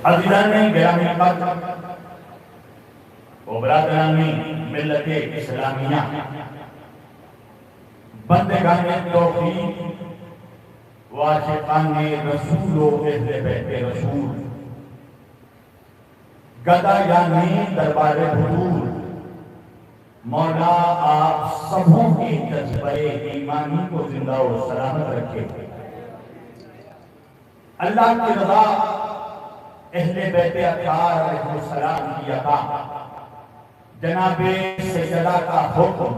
अज़ीज़ाने गिरामी कद्र व बरादरानी मिल्लत इस्लामिया, बंदगाने तौहीद व आशिकाने रसूल व अहले बैत रसूल, गदा यानी दरबारे हुजूर, मौला आप सबों के जज्बे ईमानी को जिंदा और सलामत रखे। अल्लाह की रज़ा, अहले बैत अत्हार अलैहिस्सलाम की अता, जनाबे सैयदा का हुक्म,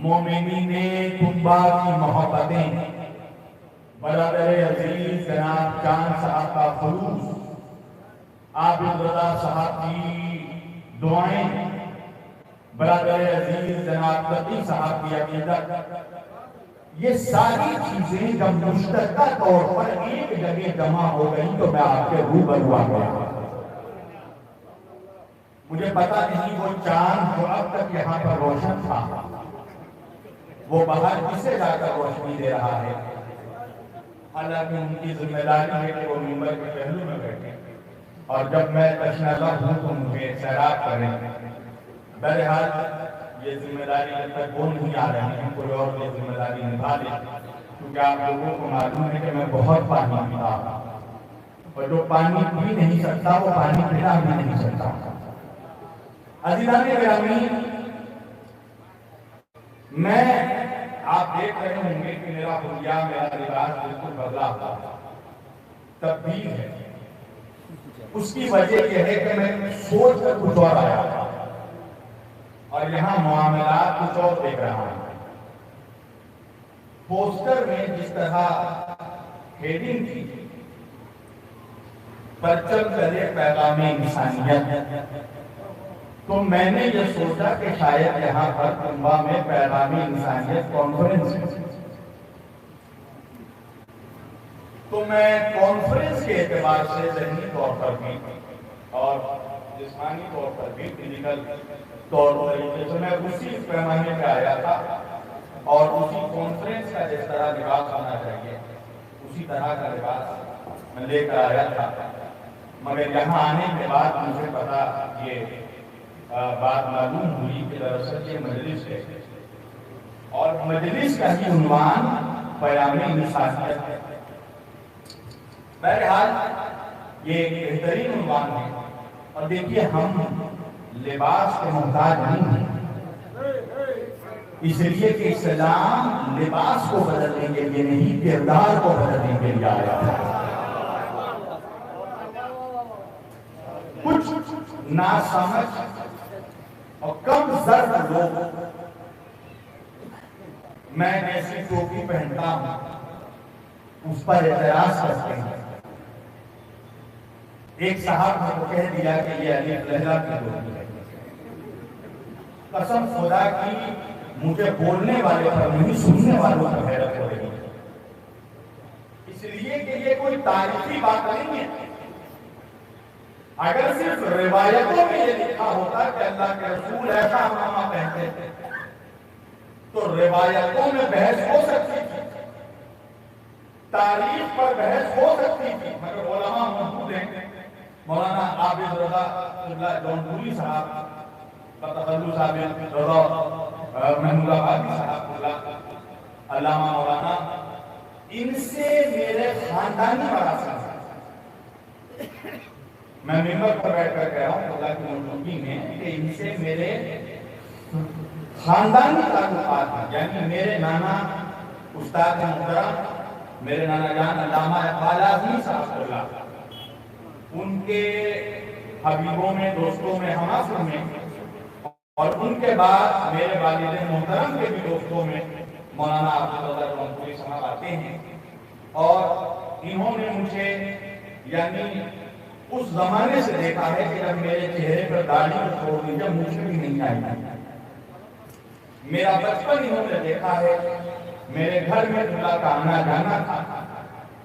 मोमिनीने कुंबा की मोहब्बतें, बरादर अजीज जनाब चांद साहब का खुलूस, आबिद रज़ा साहब की दुआएं, बरादर अजीज जनाब तकी साहब की अकीदत, ये सारी चीजें जब मुश्तरका तौर पर एक जगह जमा हो गई तो मैं आपके रूबरू आ गया। मुझे पता नहीं वो चांद जो अब तक यहाँ पर रोशन था वो बाहर किसे जाकर रोशनी दे रहा है। हालांकि उनकी जिम्मेदारी है कि वो मिंबर के पहलू में बैठे और जब मैं तशनज़ा हूँ तो मुझे सैराब करें। बहरहाल ये जिम्मेदारी जब तक वो नहीं आ रही है कोई और ये जिम्मेदारी निभा ले, क्योंकि आप लोगों को मालूम है कि मैं बहुत पानी पीता हूँ और जो पानी पी नहीं सकता वो पानी पिला भी नहीं सकता। अज़ीज़ाने गिरामी, मैं आप देख रहे होंगे कि मेरा हुलिया, मेरा लिबास बिल्कुल बदला हुआ तब्दील है। उसकी वजह यह है कि मैं सोच कर कुछ और आया था और यहाँ मामलात कुछ और देख रहा हूं। पोस्टर में जिस तरह हेडिंग थी, परचम चले पैगामे इंसानियत, तो मैंने ये सोचा कि शायद यहाँ पर कुंबा में पैगामे इंसानियत कॉन्फ्रेंस है, तो मैं कॉन्फ्रेंस के एतबार से ज़हनी तौर पर भी और जिस्मानी तौर पर भी, फिजिकल तौर तरीके से मैं उसी पैमाने पे आया था और उसी कॉन्फ्रेंस का जिस तरह लिबास होना चाहिए उसी तरह का लिबास मैं लेकर आया था। मगर यहाँ आने के बाद मुझे पता ये बात मालूम हुई कि दरअसल ये मजलिस है और मजलिस का ही उन्वान पैगामे इंसानियत है। बहरहाल ये एक बेहतरीन उन्वान है और देखिए हम लिबास के मोहताज नहीं है, इसलिए कि इस्लाम लिबास को बदलने के लिए नहीं, किरदार को बदलने के लिए आया है। कुछ नासमझ और कम ज़र्फ लोग मैं जैसी टोपी पहनता हूं उस पर एतराज करते हैं। एक साहब ने तो कह दिया कि ये अली लहला की टोपी है। कसम खुदा की मुझे बोलने वाले पर नहीं, सुनने वालों पर हैरत हो रही है, इसलिए कि ये कोई तारीफी बात नहीं है। अगर सिर्फ रिवायतों में ये लिखा होता कि अल्लाह के रसूल ऐसा अमामा पहनते थे तो रिवायतों में बहस हो सकती थी, तारीफ पर बहस हो सकती थी, मगर उलमा मौजूद हैं। मौलाना आबिद रज़ा जौनपुरी साहब, तखल्लुस आबिद रज़ा महमूदाबादी साहब, अल्लामा मौलाना, इनसे मेरे खानदानी मरासिम, मैं मिंबर पर बैठ कर कह रहा हूँ खुदा की मौजूदगी में कि इनसे मेरे खानदानी ताल्लुकात हैं। यानी मेरे नाना उस्ताद मुहतरम, मेरे नाना जान अल्लामा इक़बाल आज़मी साहब, उनके हबीबों में, दोस्तों में, हमासों में, और उनके बाद मेरे वालिद मोहतरम के भी दोस्तों में मौलाना अब्दुल रज़्ज़ाक़ जौनपुरी साहब आते हैं। और इन्होंने मुझे यानी उस जमाने से देखा है कि जब मेरे चेहरे पर दाढ़ी को छोड़ दी, जब मुझे भी नहीं आई, मेरा बचपन इन्होंने देखा है। मेरे घर में किबला का आना जाना था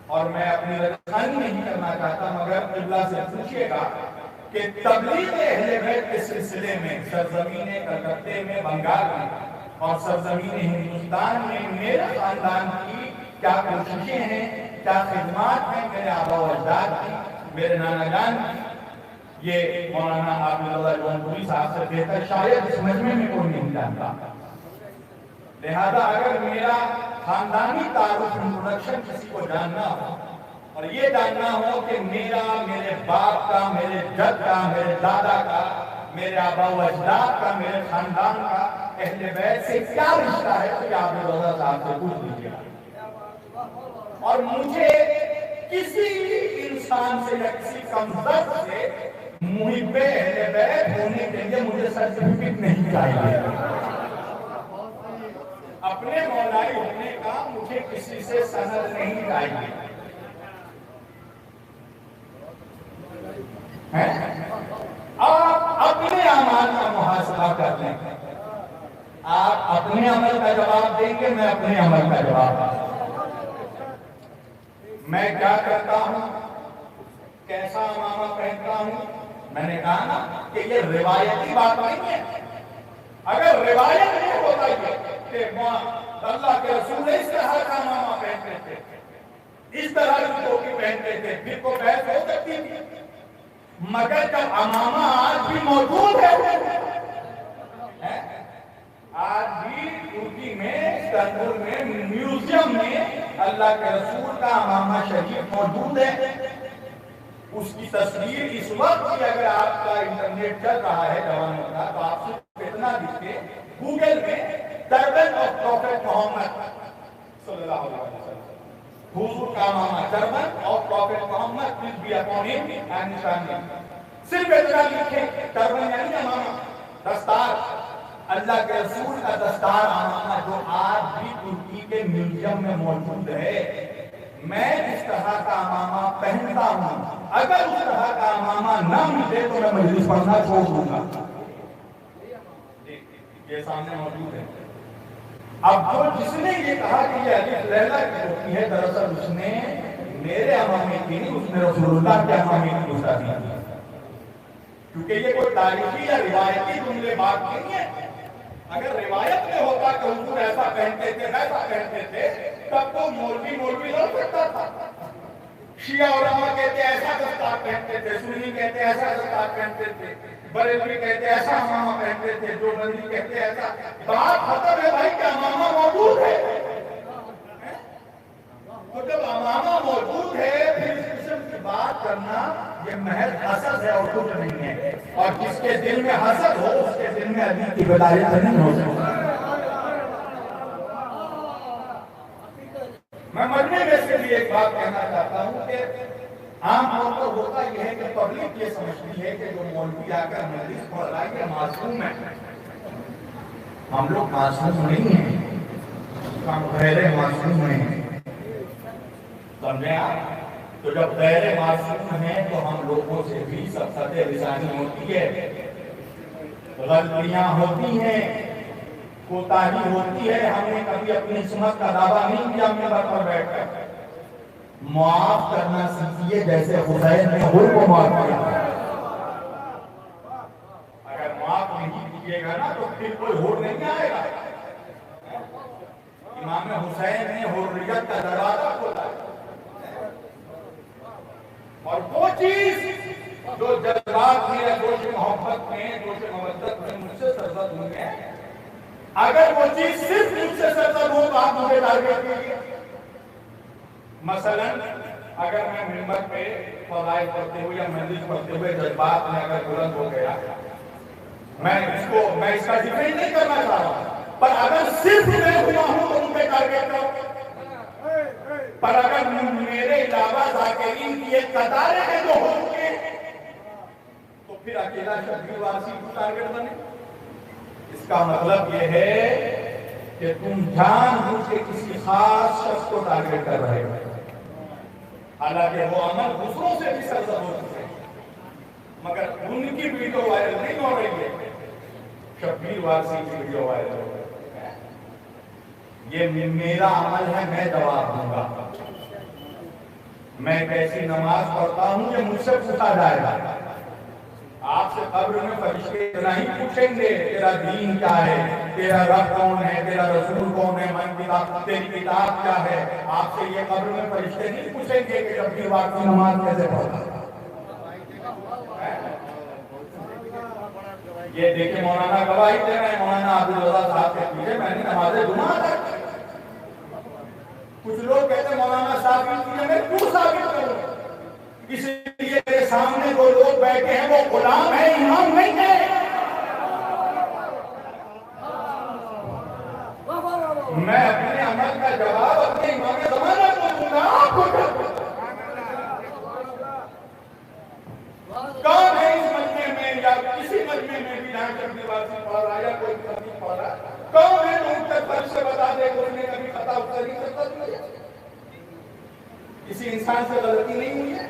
और मैं अपनी रज़ानी नहीं करना चाहता, मगर किबला से पूछिएगा कि तबलीग अहले बैत के सिलसिले में सरजमीने कलकत्ते में, बंगाल में और सरजमीने हिंदुस्तान में मेरे खानदान की क्या कोशिशें हैं, क्या खिदमात हैं मेरे आबा व अजदाद की, मेरे नाना जान ये मौलाना हाफिज़ुल्लाह जौनपुरी साहब से बेहतर शायद इस मजमे में कोई नहीं जानता। लिहाजा अगर मेरा खानदानी तारुफ इंट्रोडक्शन किसी को जानना हो और ये जानना हो कि मेरा, मेरे बाप का, मेरे जद का, मेरे दादा का, मेरे आबा व अजदाद का, मेरे खानदान का अहले बैत से क्या रिश्ता है, तो आप साहब से पूछ लीजिएगा। और मुझे किसी इंसान से या किसी कमजोर से मुहिब्बे अहले बैत होने के लिए मुझे सर्टिफिकेट नहीं चाहिए। अपने मौलाई होने का मुझे किसी से सनद नहीं चाहिए। आप अपने अमाल का मुहासबा कर लें। आप अपने अमल का जवाब देंगे, मैं अपने अमल का जवाब दूंगा। मैं क्या करता हूं, कैसा अमामा पहनता हूं, मैंने कहा ना कि ये रिवायती बात नहीं है। अगर रिवायत नहीं होता ये कि अल्लाह के रसूल इस तरह का अमामा पहनते थे, इस तरह की टोपी पहनते थे, फिर को बहस हो सकती थी। मगर जब अमामा आज भी मौजूद है, आज भी तुर्की में, इस्तांबुल में, म्यूजियम में अल्लाह के रसूल का अमामा शरीफ मौजूद है। उसकी तस्वीर इस वक्त भी अगर आपका इंटरनेट चल रहा है जवानों का, तो आपसे इतना दिखे गूगल में टर्बन ऑफ प्रॉफेट मोहम्मद सल्लल्लाहु अलैहि वसल्लम, हुजूर का अमामा, turban of prophet Muhammad peace be upon him and family. सिर्फ इतना लिखे, टर्बन यानी अमामा, दस्तार, अल्लाह के रसूल का दस्तार अमामा जो आज भी तुर्की के म्यूजियम में मौजूद है। मैं इस तरह का अमामा पहनता हूं। अगर उस तरह का अमामा न मिले तो मैं मजलिस पढ़ना छोड़ दूंगा। ये सामने मौजूद है। अब जो जिसने ये कहा कि ये अलिफ लैला की टोपी है, दरअसल उसने मेरे अमामे की नहीं, उसने रसूलुल्लाह के अमामे की गुस्ताखी की। क्योंकि ये कोई तारीखी या रिवायती जुमले बात नहीं है। अगर रिवायत में होता कि हुजूर ऐसा पहनते थे, वैसा पहनते थे, तब तो मौलवी लड़ सकता था। शिया उलमा कहते ऐसा दस्तार पहनते थे, सुन्नी कहते ऐसा दस्तार पहनते थे, बरेलवी कहते ऐसा अमामा पहनते थे, जो बंदी कहते ऐसा। बात खत्म है भाई कि अमामा मौजूद है। तो जब अमामा मौजूद है, फिर इस किस्म की बात करना ये महज हसद है और कुछ नहीं है। और जिसके दिल में हसद हो, उसके दिल में अली की विलायत नहीं हो सकती। मैं मजमे में से भी एक बात कहना चाहता हूं कि आमतौर पर होता यह है कि पब्लिक ये समझती है कि जो मौलवी आकर मजलिस पढ़ रहा है मासूम है। हम लोग मासूम नहीं हैं, हम गैर मासूम हैं। समझे आप? तो जब गैर मासूम हैं तो हम लोगों से भी सख्त लिसानी होती है, गलतियां होती हैं, कोताही होती है। हमने कभी अपनी इस्मत का दावा नहीं किया मिंबर पर बैठकर। माफ करना सीखिए, जैसे हुसैन ने हुर को माफ किया। अगर माफ नहीं कीजिएगा ना तो फिर कोई हुर नहीं आएगा। इमाम हुसैन ने हुर्रियत का दरवाजा खोला। और वो चीज जो जज्बात में, जोश मोहब्बत में, जोश मवद्दत में मुझसे सरजद होंगे, अगर वो चीज सिर्फ मुझसे सरजद हो तो आप मुझे टारगेट कीजिए। मसलन अगर मैं मिंबर पे फज़ाइल पढ़ते हुए या मजलिस पढ़ते हुए जज्बात में अगर बुलंद हो गया, मैं इसका डिफेंड नहीं करना चाह रहा, पर अगर सिर्फ मैं हुआ हूं तो मुझे टारगेट करो। पर अगर मेरे अलावा ज़ाकिरीन की एक कतार है जो हो चुके, तो फिर अकेला शब्बीर वासी को टारगेट बने। इसका मतलब यह है कि तुम जानबूझ के किसी खास शख्स को टारगेट कर रहे हो, हालांकि वो अमल दूसरों से भी सरजद हो चुके, मगर उनकी वीडियो वायरल नहीं हो रही है, शब्बीर वासी की वीडियो वायरल हो रही है। ये मेरा अमल है, मैं जवाब दूंगा। मैं कैसी नमाज पढ़ता हूं ये मुझसे पूछा जाएगा। आपसे कब्र में फरिश्ते नहीं पूछेंगे तेरा दीन क्या है, तेरा रब कौन है, तेरा रसूल कौन है, मन किताब, तेरी किताब क्या है। आपसे ये कब्र में फरिश्ते नहीं पूछेंगे कि शब्बीर वासी नमाज कैसे पढ़ता। ये देखे मौलाना गवाही दे रहे हैं, मौलाना अब्दुल रज़ा साहब के पीछे मैंने नमाज़े जुमा अदा की। कुछ लोग कहते हैं मौलाना साहब की मैं क्यों साबित करूं? इसलिए मेरे सामने जो लोग बैठे हैं वो गुलाम है, इमाम नहीं है। मैं अपने अमल का जवाब अपने इमाम ज़माना को दूंगा। कौन है इस मजमे में या किसी मजमे में भी जहां तक निवासी पढ़ रहा या कोई कभी पढ़ रहा, कौन है जो उनके फल से बता दे कि उसने कभी खता उत्तर नहीं करता? किसी इंसान से गलती नहीं हुई है,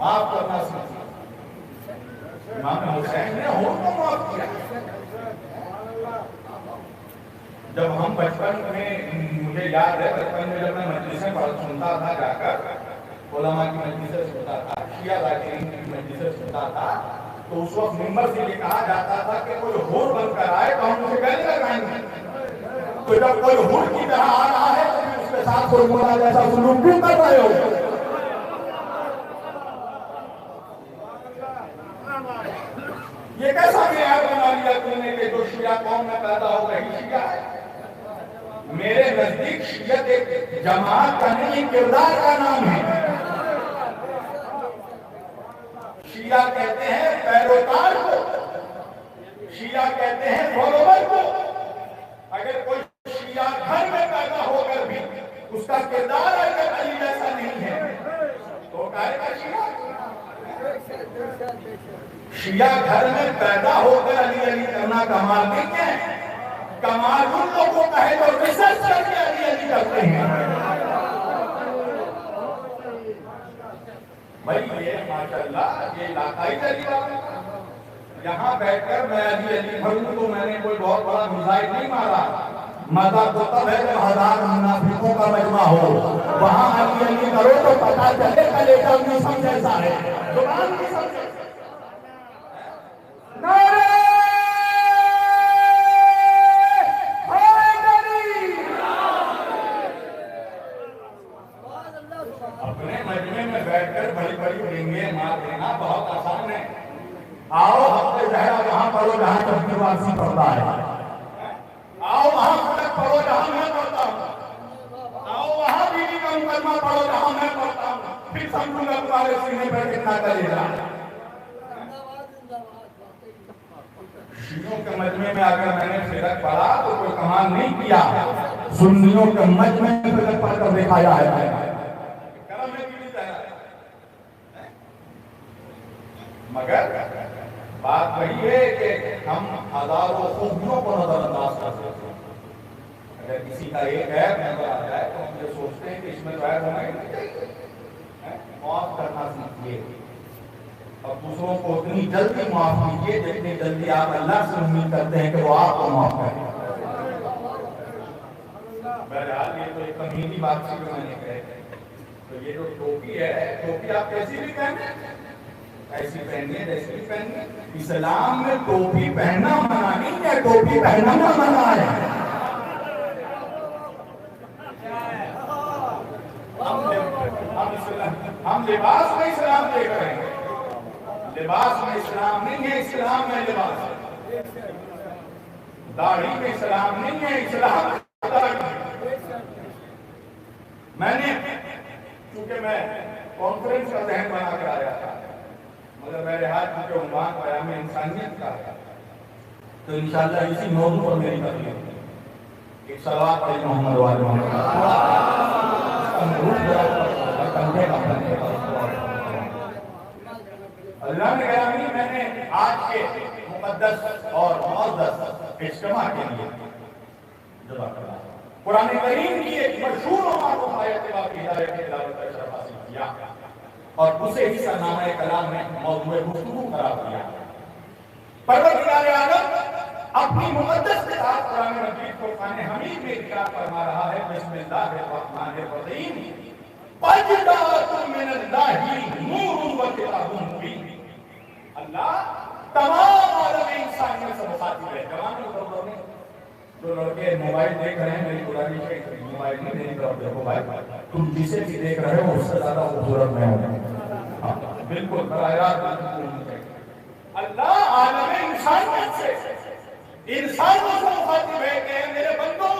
माफ करना सीखिए। इमाम हुसैन ने और को माफ किया। जब हम बचपन में, मुझे याद है बचपन में जब मैं मजलिसें सुनता था, जाकर उलमा की मजलिसें सुनता था, शिया जाकिरीन की मजलिसें सुनता था, तो उस वक्त मिंबर से ये कहा जाता था कि कोई हुर बनकर आए तो हम उसे गाली लगाएंगे। तो जब कोई हुर की तरह आ रहा है तो उसके साथ कोई मोला जैसा सुलूक क्यों कर रहे हो? ये कैसा न्याय बना लिया तुमने कि जो शिया कौम में पैदा हो गई शिया है? मेरे नजदीक शियत एक जमात का नहीं, किरदार का नाम है। शिया कहते हैं पैरोकार को, शिया कहते हैं फॉलोवर को। अगर कोई शिया घर में पैदा होकर भी उसका किरदार अगर अली जैसा नहीं है तो कहेगा शिया। शिया घर में पैदा होकर अली अली करना कमाल नहीं है। कमाल उन लोगों का है जो रिसर्च करके अली अली करते हैं। भाई ये माशाल्लाह ये इलाकाई तरीका, यहाँ बैठकर मैं अली अली भरूं तो मैंने कोई बहुत बड़ा मिसाइल नहीं मारा। मजा तो तब है जब 1000 मुनाफिकों का मजमा हो, वहाँ अली अली करो तो पता चले कलेजा भी सब जैसा है, जुबान भी सब जैसा। अपने मजमे में बैठकर बड़ी बड़ी डेंगे मार देना बहुत आसान है। आओ हफ्ते जहरा वहां पढ़ो जहां तबलीग वासी पढ़ता है, आओ वहां फलक पढ़ो जहां मैं पढ़ता हूँ, आओ वहां बीवी का मुकदमा पढ़ो जहां मैं पढ़ता हूँ, फिर समझूंगा तुम्हारे सीने पर कितना कलेजा। शियों के मजमे में अगर मैंने फिरक पढ़ा तो कोई कमाल नहीं किया, सुन्नियों के मजमे में फिरक पढ़कर दिखाया है। मगर बात वही है कि हम हजारों खूबियों को नजरअंदाज कर सकते हैं। अगर किसी का एक ऐप नजर आ जाए तो हम ये सोचते हैं कि इसमें तो ऐप होना ही नहीं चाहिए। माफ करना सीखिए और दूसरों को उतनी जल्दी माफ कीजिए जितनी जल्दी आप अल्लाह से उम्मीद करते हैं कि वो आपको माफ करें। बहरहाल ये तो एक कमीनी बात थी जो मैंने कही। तो ये जो टोपी है, टोपी आप कैसी भी पहने, ऐसी पहनिए जैसी भी पहनिए। इस्लाम में टोपी पहनना मना नहीं है, टोपी पहनना मना है। हम लिबास में इस्लाम देख रहे हैं, लिबास में इस्लाम नहीं है, इस्लाम में लिबास है। दाढ़ी में इस्लाम नहीं है, इस्लाम मैंने क्योंकि मैं कॉन्फ्रेंस का जहन बना कर आया था, मगर मेरे हाथ में जो उन्वान आया में इंसानियत का है, तो इंशाअल्लाह इसी मौजू पर मेरी तकलीफ एक सलावत पढ़ी मोहम्मद वाले मोहम्मद। अल्लाह ने कहा मैंने आज के मुकद्दस और मुअज़्ज़ज़ इज्तिमा के लिए कुरान करीम की एक मशहूर आयत की हिदायत की तिलावत का शरफ हासिल किया और उसे ही सरनामा कलाम में मौजूद गुफ्तगू करार दिया। परवरदिगार आलम अपनी मुक़द्दस किताब कुरान मजीद को फ़ुरक़ान हमीद में इकरार फरमा रहा है, बिस्मिल्लाहिर्रहमानिर्रहीम, बजदातुम मिनल्लाहि नूरुन व किताबुम मुबीन। अल्लाह तमाम आलम इंसानियत से मुखातिब है। जवानों को जो लड़के मोबाइल देख रहे हैं, मेरी पुरानी मोबाइल में मेरी तरफ देखो भाई, तुम जिसे भी देख रहे हो उससे ज्यादा खूबसूरत मैं हूं। बिल्कुल अल्लाह आलम इंसानियत से इंसानों को मुखातिब है कि मेरे बंदों,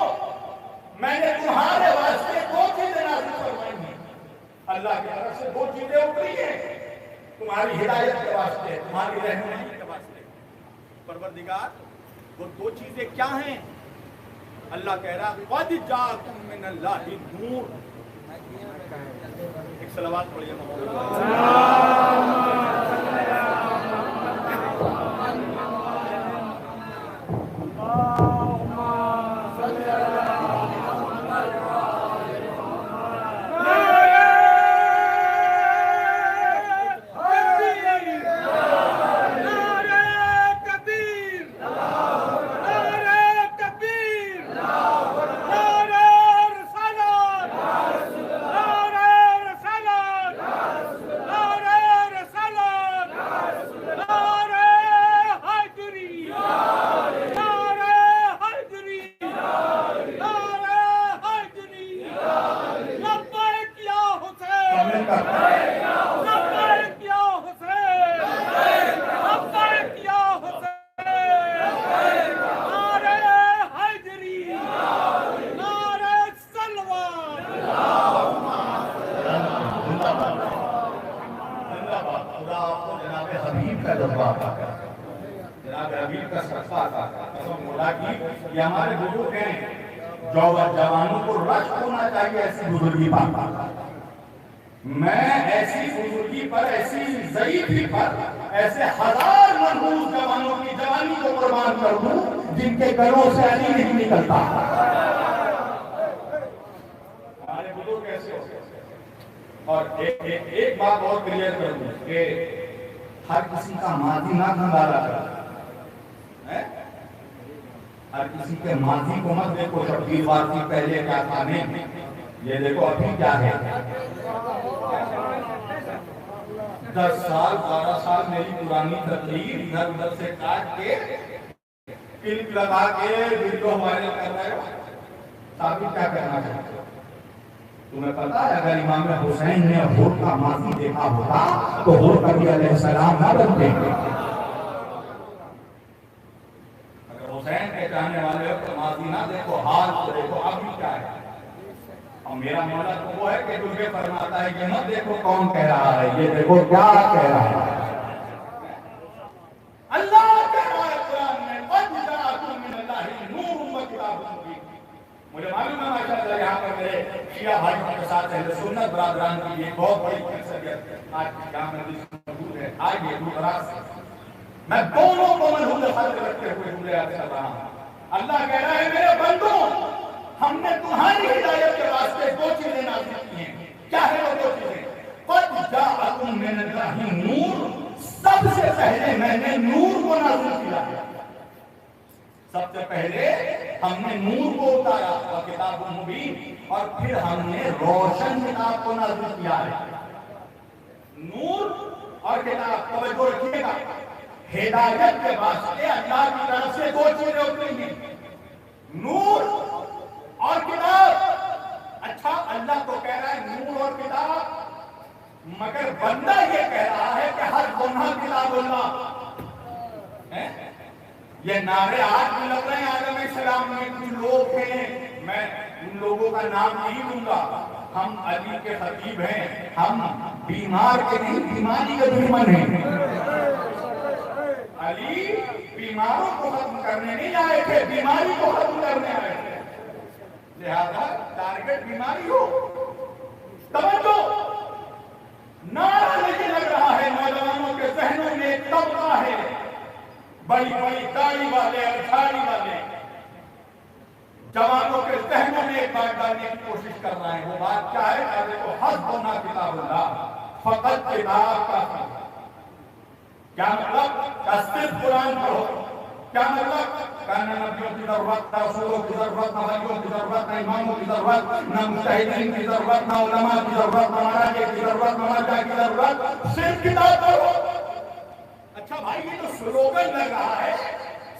मैंने तुम्हारे वास्ते दो चीजें नाज़िल फरमाई हैं। अल्लाह की तरफ से दो चीजें उतरी हैं तुम्हारी हिदायत के वास्ते, तुम्हारी रहनुमाई के वास्ते। परवरदिगार, वो दो चीजें क्या हैं? अल्लाह कह रहा है क़द जाअकुम मिनल्लाहि नूर। एक सलावत पढ़िए। हमारे बुजुर्ग हैं, जवानों को रश होना चाहिए ऐसी बुजुर्गी पर। मैं ऐसी बुजुर्गी पर, ऐसी ज़ईफ़ी पर, ऐसे हजार मनहूस जवानों की जवानी को कुर्बान कर दूं जिनके गलों से अली नहीं निकलता। हमारे बुजुर्ग कैसे हो? और एक बात और क्लियर कर दूं कि हर किसी का माजी ना खंगाला कर, हर किसी के माजी को मत देखो। शब्बीर वासी पहले क्या था, नहीं, ये देखो अभी क्या है। 10 साल 12 साल मेरी पुरानी तकलीफ इधर उधर से काट के क्लिप लगा के वीडियो वायरल कर रहे हो। साबित क्या करना चाहते हो? तुम्हें पता है अगर इमाम हुसैन ने होर का माजी देखा होता तो होर कभी अलैहिस्सलाम ना बनते। हुसैन के चाहने वाले हो तो माजी ना देखो, हाल तो देखो अभी क्या है। और मेरा मौला तो वो है कि तुझे फरमाता है कि मत देखो कौन कह रहा है, ये देखो क्या कह रहा है। अल्लाह कह रहा है कुरान में क़द जाअकुम मिनल्लाहि नूरुन व किताबुन मुबीन। मुझे मालूम है माशाअल्लाह यहाँ पर मेरे शिया भाइयों के साथ अहले सुन्नत बरादरान की ये बहुत बड़ी खैरियत आज यहाँ में मौजूद है। आज ये दूर दराज से मैं दोनों को मनहूस खल्क़ रखते हुए जुमले कर रहा हूं। अल्लाह कह रहा है मेरे बंदों, हमने तुम्हारी हिदायत के वास्ते दो चीजें नाज़िल की हैं। क्या है वो दो चीजें? क़द जाअकुम मिनल्लाहि नूर, सबसे पहले मैंने नूर को नाज़िल किया है। सबसे पहले हमने नूर को उतारा और किताब मुबीन, और फिर हमने रोशन किताब को नाज़िल किया है। नूर और किताब, तवज्जो रखिएगा, हिदायत के वास्ते अल्लाह की तरफ से दो चीजें उतरी हैं, नूर और किताब। अच्छा, अल्लाह तो कह रहा है नूर और किताब, मगर बंदा ये कह रहा है कि हर गुनाह किताबुल्लाह है। ये नारे आज भी लग रहे हैं। आदम अलैहिस्सलाम में कुछ लोग हैं, मैं उन लोगों का नाम नहीं लूंगा, हम अली के खतीब हैं, हम बीमार के नहीं बीमारी के दुश्मन हैं। अली बीमारों को खत्म करने नहीं आए थे, बीमारी को खत्म करने आए थे। लिहाजा टारगेट बीमारी हो। तवज्जो, नारा नहीं लग रहा है नौजवानों के जहनों में। एक तबका है बड़ी बड़ी दाढ़ी वाले और झाड़ी वाले, जवानों के जहनों में एक बात डालने की कोशिश कर रहा है। वो बात क्या है? देखो, हस्बुना किताबुल्लाह, फकत किताब का क्या मतलब? क्या सिर्फ कुरान पढ़ो? क्या मतलब? कहना नबियों की जरूरत, रसूलों की जरूरत, नबियों की जरूरत, न इमामों की जरूरत, न मुजतहिदीन की जरूरत, न उलमा की जरूरत, न मराजे की जरूरत, न मर्जा की जरूरत, सिर्फ किताब पढ़ो। अच्छा भाई, ये तो स्लोगन लग रहा है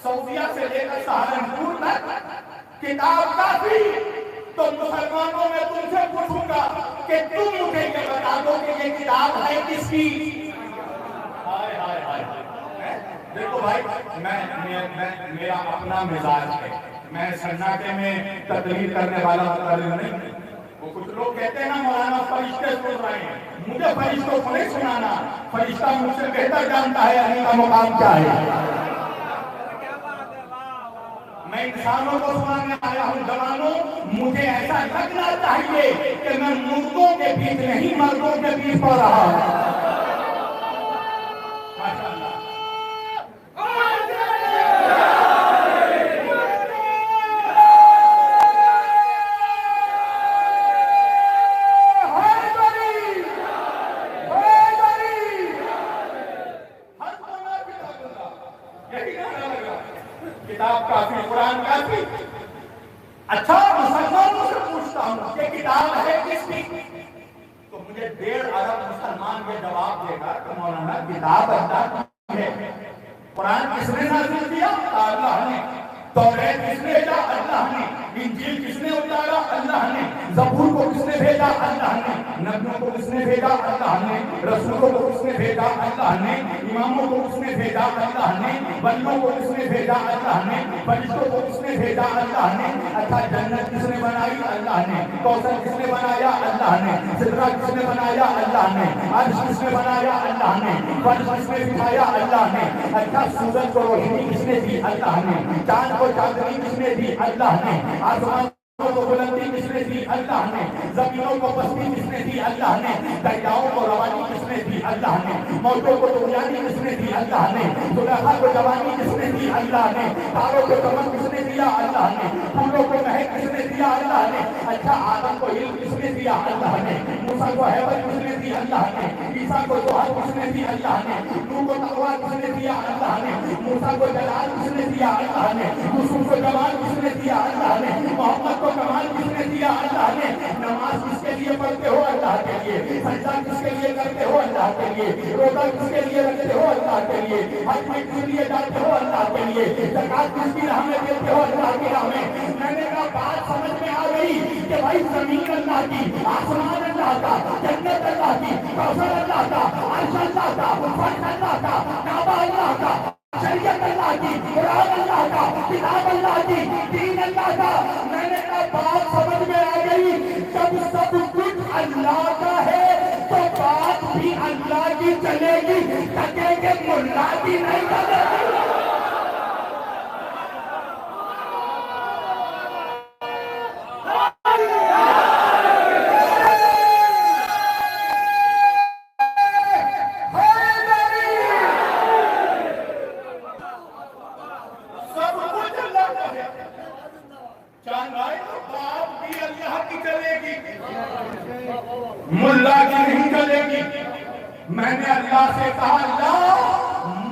सऊदिया से लेकर सहारनपुर तक किताब काफी। तो मुसलमानों में तुमसे पूछूंगा कि तुम मुझे ये बता दो कि ये किताब है किसकी? हाय हाय हाय, भाई मेरा अपना मिजाज है, मैं सन्नाटे में तकलीफ करने वाला नहीं। वो कुछ लोग कहते हैं ना मौलाना फरिश्ते सुन रहे हैं, मुझे फरिश्तों को नहीं सुनाना, फरिश्ता मुझसे बेहतर जानता है अली का मुकाम क्या है। मैं इंसानों को सुनाने आया हूँ जवानों, मुझे ऐसा लगना चाहिए कि मैं मुर्दों के बीच नहीं मर्दों के बीच पड़ रहा हूँ। किताब काफी, कुरान काफी। अच्छा, मुसलमानों से पूछता हूँ ये किताब है किसकी? तो मुझे 1.5 अरब मुसलमान ये जवाब देगा कि मौलाना किताब अल्लाह की है। कुरान किसने नाज़िल किया? अल्लाह ने। तौरात किसने भेजा? अल्लाह ने। इंजील किसने उतारा? अल्लाह ने। ज़बूर को किसने भेजा? अल्लाह ने। नबियों को किसने भेजा? अल्लाह ने। रसूलों को किसने भेजा? अल्लाह ने। इमामों को किसने भेजा? अल्लाह ने। वलियों को किसने भेजा? अल्लाह ने। फरिश्तों को किसने भेजा? अल्लाह ने। अच्छा, जन्नत किसने बनाई? अल्लाह ने। कौसर किसने बनाया? अल्लाह ने। सिदरा किसने बनाया? अल्लाह ने। अर्श किसने बनाया? अल्लाह ने। फर्श किसने बिछाया? अल्लाह ने। अच्छा, सूरज को रोशनी किसने दी? अल्लाह ने। चांद को चांदनी किसने दी? अल्लाह ने। आसमान को बुलंदी किसने दी? अल्लाह ने। जमीनों को पस्ती किसने दी? अल्लाह ने। दरियाओं को रवानी किसने दी? अल्लाह ने। मौतों को दुनियानी किसने दी? अल्लाह ने। दुल्हा को जवानी किसने दी? अल्लाह ने। तारों को चमक किसने दिया? अल्लाह ने। फूलों को महक किसने दिया? अल्लाह ने। अच्छा, आदम को इल्म किसने दिया? अल्लाह ने। मूसा को हैबत किसने दी? अल्लाह ने। ईसा को जोहर किसने दी? अल्लाह ने। नूह को तकवा किसने दिया? अल्लाह ने। मूसा को जलाल किसने दिया? अल्लाह ने। यूसुफ को जमाल किसने दिया? अल्लाह ने। मोहम्मद को कमाल किसने दिया? अल्लाह ने। नमाज किसके लिए पढ़ते हो? अल्लाह के लिए। सजदा किसके लिए करते हो? अल्लाह के लिए। रोजा किसके लिए रखते हो? अल्लाह के लिए। हज में किस लिए जाते हो? अल्लाह के लिए। ज़कात किसकी राह में देते हो? अल्लाह की राह में। मैंने कहा बात समझ में आ गई कि भाई जमीन अल्लाह की, आसमान अल्लाह का, जन्नत अल्लाह की, कौसर अल्लाह का, अर्श अल्लाह का, फर्श अल्लाह का, काबा अल्लाह का, शरीयत अल्लाह की, कुरान अल्लाह का, किताब अल्लाह की, दीन अल्लाह का। मैंने कहा बात समझ में आ गई। जब सब कुछ अल्लाह का है तो बात भी अल्लाह की चलेगी, टकेंगे मुल्ला की नहीं चलेगी। मुल्ला की नहीं चलेगी। मैंने अल्लाह से कहा, अल्लाह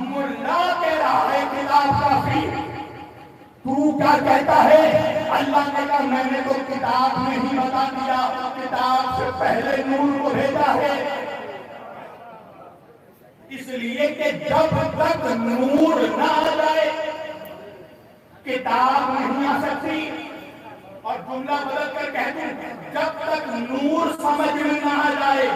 मुल्ला कह रहा है किताब काफी, तू क्या कहता है? अल्लाह ने कहा मैंने तो किताब में ही बता दिया, किताब से पहले नूर को भेजा है, इसलिए कि जब तक नूर ना आ जाए किताब नहीं आ सकती। और जुमला बदल कर कह दूं, जब तक नूर समझ में ना आ जाए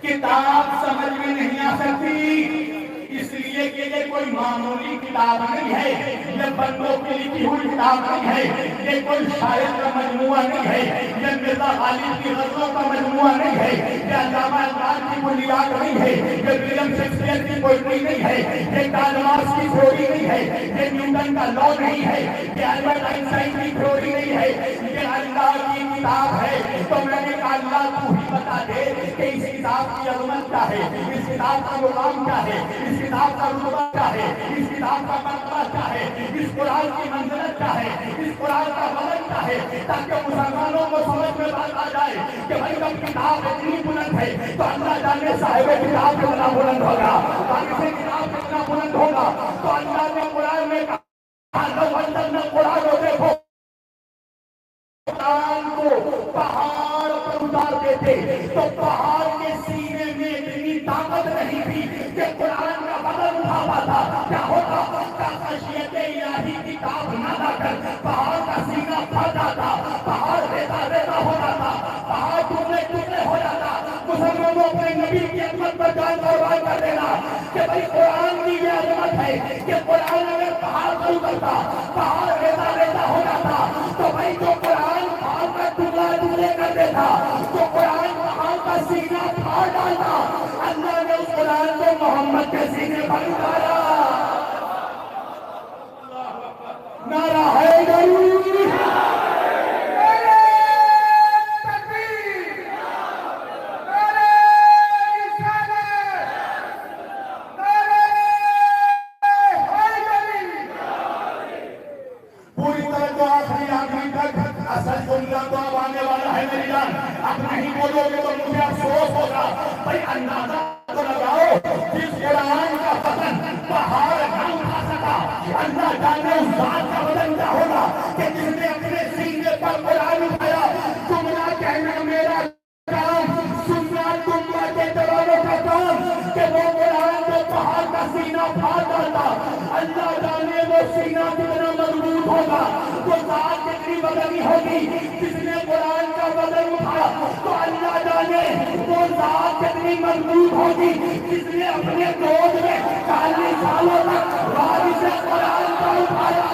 किताब समझ में नहीं आ सकती। इसलिए कि ये कोई मामूली किताब नहीं है, ये बंदों की लिखी हुई किताब नहीं है, ये कोई शायर का मजमुआ नहीं है, ये मिर्जा गालिब की गज़लों का मजमुआ नहीं है, ये अल्लामा इक़बाल की बुनियाद नहीं है, ये विलियम शेक्सपियर की पोएट्री नहीं है, ये कार्ल मार्क्स की थ्योरी नहीं है, ये न्यूटन का लॉ नहीं है, ये अल्बर्ट आइंस्टाइन की थ्योरी नहीं है, ये अल्लाह की किताब है। तो मैंने कहा अल्लाह तू ही बता दे कि इस किताब की अज़मत क्या है, इस किताब का मुकाम क्या है, इस किताब का रुतबा क्या है, इस किताब का मर्तबा क्या है, इस कुरान की मंजिलत क्या है, इस कुरान का वजन क्या है, ताकि मुसलमानों को समझ में बात आ जाए कि भाई जब किताब इतनी बुलंद है तो अल्लाह जाने साहिब किताब कितना बुलंद होगा, से किताब कितना बुलंद होगा। तो अल्लाह ने कुरान में कहा कुरान को देखो, कुरान को पहाड़ पर उतार देते तो पहाड़ के सीने में इतनी ताकत नहीं थी कि कुरान का वजन उठा पाता। क्या होता? इलाही किताब ना लाकर पहाड़ का सीना फट जाता, पहाड़ बेटा बेटा हो जाता, पहाड़ टुकड़े टुकड़े हो जाता। दुश्मनों को अपने नबी की अजमत पर जान कुर्बान कर देना कि भाई कुरान की ये अजमत है कि कुरान अगर पहाड़ पर उतरता, पहाड़ रेता रेता हो जाता, तो भाई जो कुरान पहाड़ का टुकड़ा टुकड़े कर देता, जो कुरान पहाड़ का सीना फाड़ डालता, अल्लाह ने उस कुरान को मोहम्मद के सीने पर उतारा। नारा हैदरी, पूरी तरह तो आखिरी तक असल दुनिया तो अब आने वाला है मेरी जान। अब नहीं बोलोगे तो मुझे अफसोस होगा। भाई अंदाजा तो लगाओ, जिस कुरान का वजन पहाड़ न उठा सका, अल्लाह जाने उस जात का वजन क्या होगा कि जिसने अपने सीने पर कुरान उठाया। जुमला कहना मेरा काम, सुनना तुमरा के जवानों का काम कि वो कुरान को पहाड़ का सीना फाड़ डालता। अल्लाह जाने वो सीना कितना मजबूत होगा, वो जात कितनी बदनी होगी। जिसने कुरान का वजन उठाया तो अल्लाह जाने वो जात कितनी मजबूत होगी। जिसने अपने गोद में 40 सालों तक वारिस कुरान का उठाया।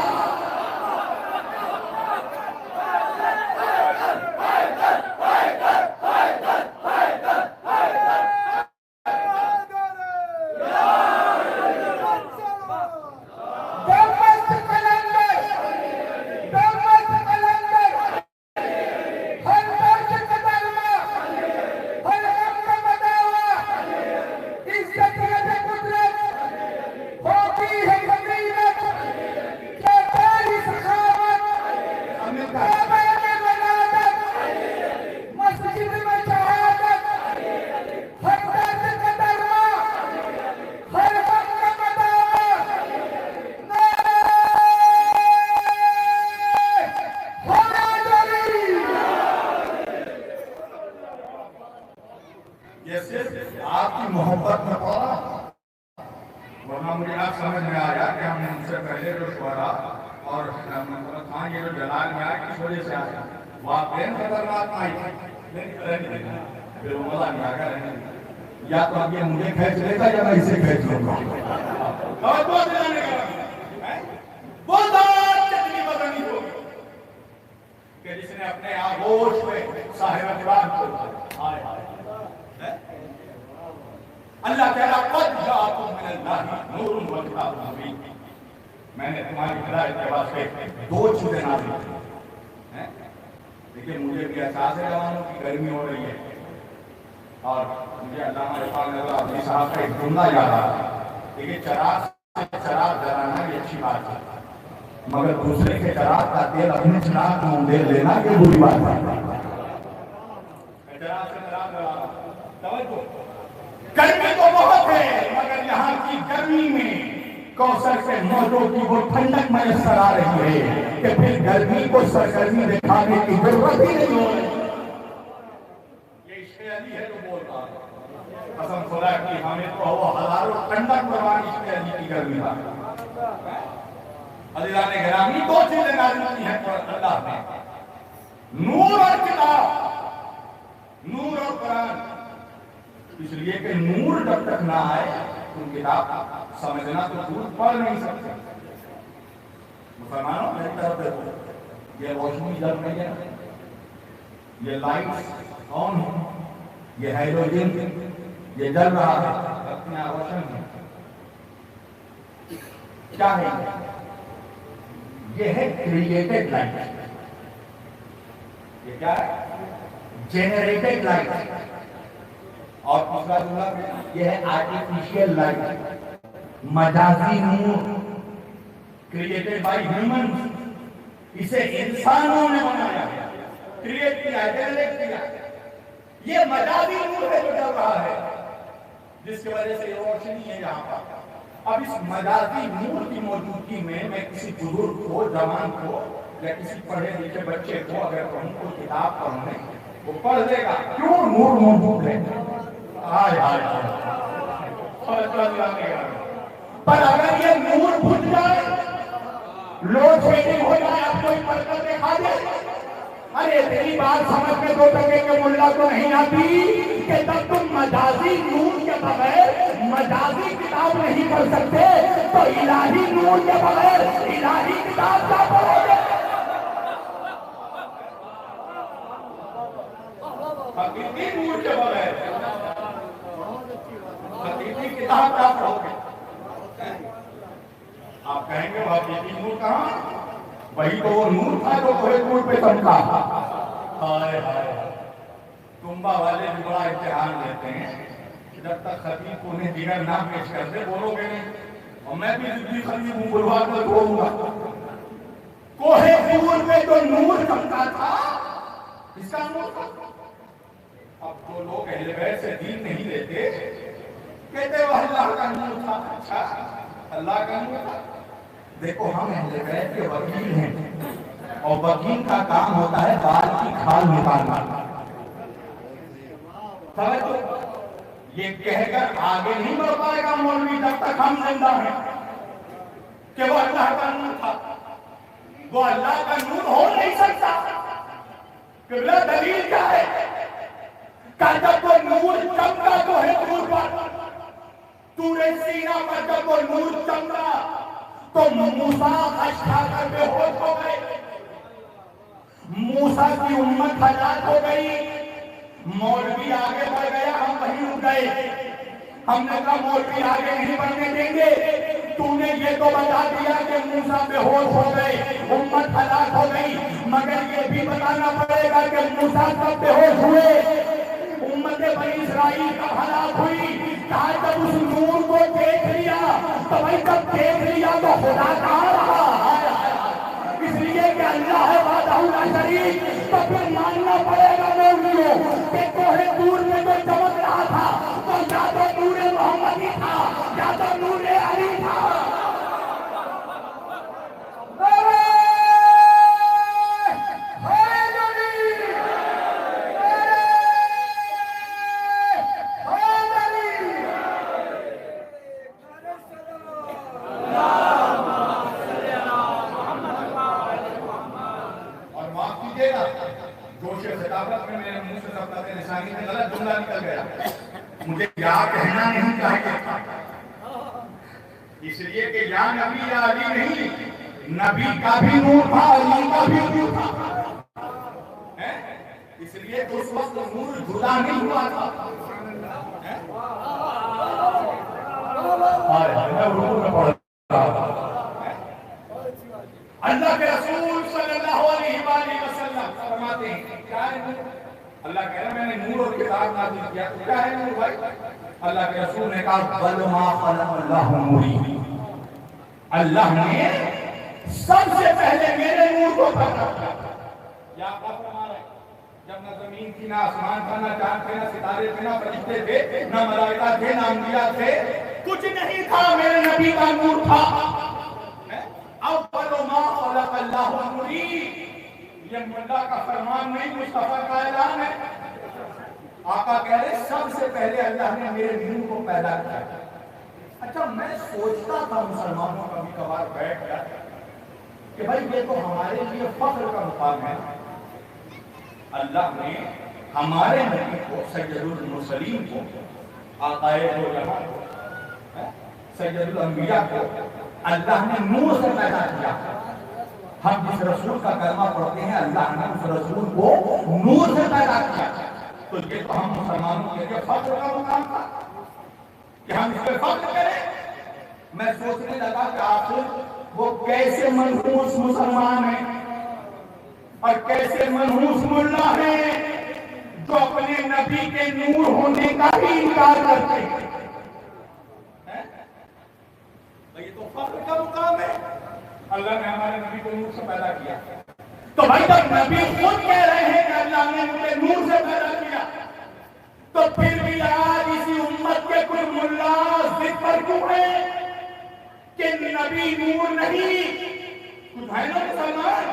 ये सिर्फ आपकी मोहब्बत में पड़ा, वरना मुझे आप समझ में आया कि हमने उनसे पहले जो शुरा और खान ये जो जलाल में आया किस वजह से आया, वाकई खतरनाक आई फिर वो मजा नहीं आएगा। या तो अब ये मुझे खींच लेगा या मैं इसे खींच लूंगा। वो चटनी बदनी हो कि जिसने अपने आगोश में साहिब कुरान को हाय हाय अल्लाह कह रहा कद जाअकुम मिनल्लाहि नूरुन व किताबुन मुबीन। मैंने तुम्हारी हिदायत के वास्ते 2 चीजें नाज़िल की हैं। देखिए मुझे भी एहसास है जवानों की गर्मी हो रही है और मुझे अल्लामा इरफान नज़वी साहब का एक जुमला याद आ रहा है। देखिए चराग जलाना ये अच्छी बात है, मगर दूसरे के चराग का तेल अपने चराग में दे लेना ये बुरी बात है। गर्मी तो बहुत है, मगर यहाँ की गर्मी में कौसर से मौजों की वो ठंडक मैसर आ रही है कि फिर गर्मी को सरगर्मी दिखाने की जरूरत ही नहीं हो रही। ये इश्क़ अली है जो बोल रहा है, कसम खुदा की हमें तो वो हजारों ठंडक परवान इश्क़ अली की गर्मी का। अल्लाह ने गिरामी 2 चीजें नाज़िल की हैं अल्लाह ने, नूर और किताब, नूर और कुरान। इसलिए कि नूर जब तक ना आए तो किताब समझना तो दूर पढ़ नहीं सकते। मुसलमानों मेरी तरफ देखो, ये रोशनी जल रही है, ये लाइट ऑन है, ये हाइड्रोजन ये जल रहा है, इतना रोशन है। क्या है ये है क्रिएटेड लाइट। ये क्या है? Generated light. और दूसरा जुमला ये है आर्टिफिशियल लाइट, मजाजी नूर क्रिएटेड बाय ह्यूमंस। इसे इंसानों ने बनाया, क्रिएट किया, जनरेट किया। ये मजाजी नूर है जो चल रहा है, जिसकी वजह से रोशनी है यहाँ पर। अब इस मजाजी नूर की मौजूदगी में मैं किसी बुजुर्ग को, जवान को या किसी पढ़े लिखे बच्चे को अगर कहूँ को किताब पढ़ने, वो पढ़ देगा। क्यों? नूर मौजूद है। पर अगर ये नूर बुझ जाए, लोड शेडिंग हो जाए, अब कोई पढ़कर दिखा दे, अरे तेरी बात समझ में 2 टके के मुल्ला को नहीं आती कि तब तुम नहीं कर सकते तो इलाही नूर के बगैर इलाही किताब क्या पढ़ोगे? हकीकी नूर के बगैर हकीकी किताब क्या पढ़ोगे? आप कहेंगे हकीकी नूर कहाँ? वही तो वो नूर था जो कोहे नूर पे चमका। हाय हाय, तुम्बा वाले भी बड़ा इम्तिहान लेते हैं, जब तक खतीब को उन्हें दिगर ना पेश करते बोलोगे नहीं, और मैं भी जिद्दी खतीब हूँ, बुलवा कर बोलूंगा। कोहे नूर में जो नूर चमका था, इसका नूर था। अब जो लोग अहले बैत से दीन नहीं लेते, कहते वो अल्लाह का नूर था। अच्छा, अल्लाह का नूर था। देखो, हम अहले बैत के वकील हैं और वकील का काम होता है बाल की खाल निकालना। तो ये कहकर आगे नहीं बढ़ पाएगा मौलवी जब तक हम जिंदा हैं कि वो अल्लाह का नूर था। वो अल्लाह का नूर हो नहीं सकता। किबला दलील क्या है? जब वो नूर चमका तो है नूर पर, तूने सीना पर जब वो नूर चमका तो मूसा हज खाकर बेहोश हो गए। मूसा की उम्मत हलाक हो गई। मौलवी आगे बढ़ गया, हम वहीं रुक गए। हमने कहा मौलवी आगे नहीं बढ़ने देंगे। तूने ये तो बता दिया कि मूसा बेहोश हो गए, उम्मत हलाक हो गई, मगर ये भी बताना पड़ेगा कि मूसा कब बेहोश हुए, उम्मत बनी इस्राइल कब हलाक हुई। कहा जब उस नूर को देख लिया तो भाई जब देख लिया तो खुदा कहाँ रहा? इसलिए कि अल्लाह है वाहदहू शरीक। तो फिर मानना पड़ेगा मौलवियों कि कोहे दूर में जो चमक रहा था तो या तो नूरे मोहम्मदी था या तो नूरे अली था। मुझे क्या कहना नहीं चाहिए था, इसलिए कि या नबी या अली नहीं, नबी का भी नूर था, अली का भी नूर था। इसलिए उस वक्त नूर जुदा नहीं हुआ था। अल्लाह के रसूल सल्लल्लाहु अलैहि वसल्लम फरमाते हैं, क्या है? अल्लाह कह रहा है मैंने नूर और किताब नाज़िल किया। तो क्या है नूर भाई? अल्लाह के रसूल ने कहा बल मा खलक़ल्लाहु नूरी, अल्लाह ने सबसे पहले मेरे नूर को पैदा किया। क्या फरमा रहे? जब न जमीन थी, ना आसमान था, ना चांद थे, ना सितारे थे, ना फरिश्ते थे, ना मलाइका थे, ना अंबिया थे, कुछ नहीं था, मेरे नबी का नूर था। अब बल मा खलक़ल्लाहु नूरी, ये मुल्ला का फरमान नहीं, मुस्तफा का ऐलान है। आका कह रहे सबसे पहले अल्लाह ने मेरे नूर को पैदा किया। अच्छा, मैं सोचता था मुसलमानों कभी कभार बैठ गया कि भाई ये तो हमारे लिए फख्र का मुकाम है। अल्लाह ने हमारे नबी को सैयदुल मुरसलीन को, आकाए दो जहां को, सैयदुल अंबिया को अल्लाह ने नूर से पैदा किया। हम जिस रसूल का कलमा पढ़ते हैं, अल्लाह ने उस रसूल को नूर से पैदा किया। तो ये तो हम मुसलमानों के लिए फख्र का मुकाम था कि हम इस पर फख्र करें। मैं सोचने लगा कि आखिर वो कैसे मनहूस मुसलमान है और कैसे मनहूस मुल्ला है जो अपने नबी के नूर होने का ही इनकार करते हैं। ये तो फख्र का मुकाम है। अल्लाह ने हमारे नबी को नूर से पैदा किया। तो भाई जब नबी खुद कह रहे हैं कि अल्लाह ने मुझे नूर से पैदा किया, तो फिर भी आज इसी उम्मत के कुछ मुल्ला जिद पर क्यों है कि नबी नूर नहीं? कुछ है ना मुसलमान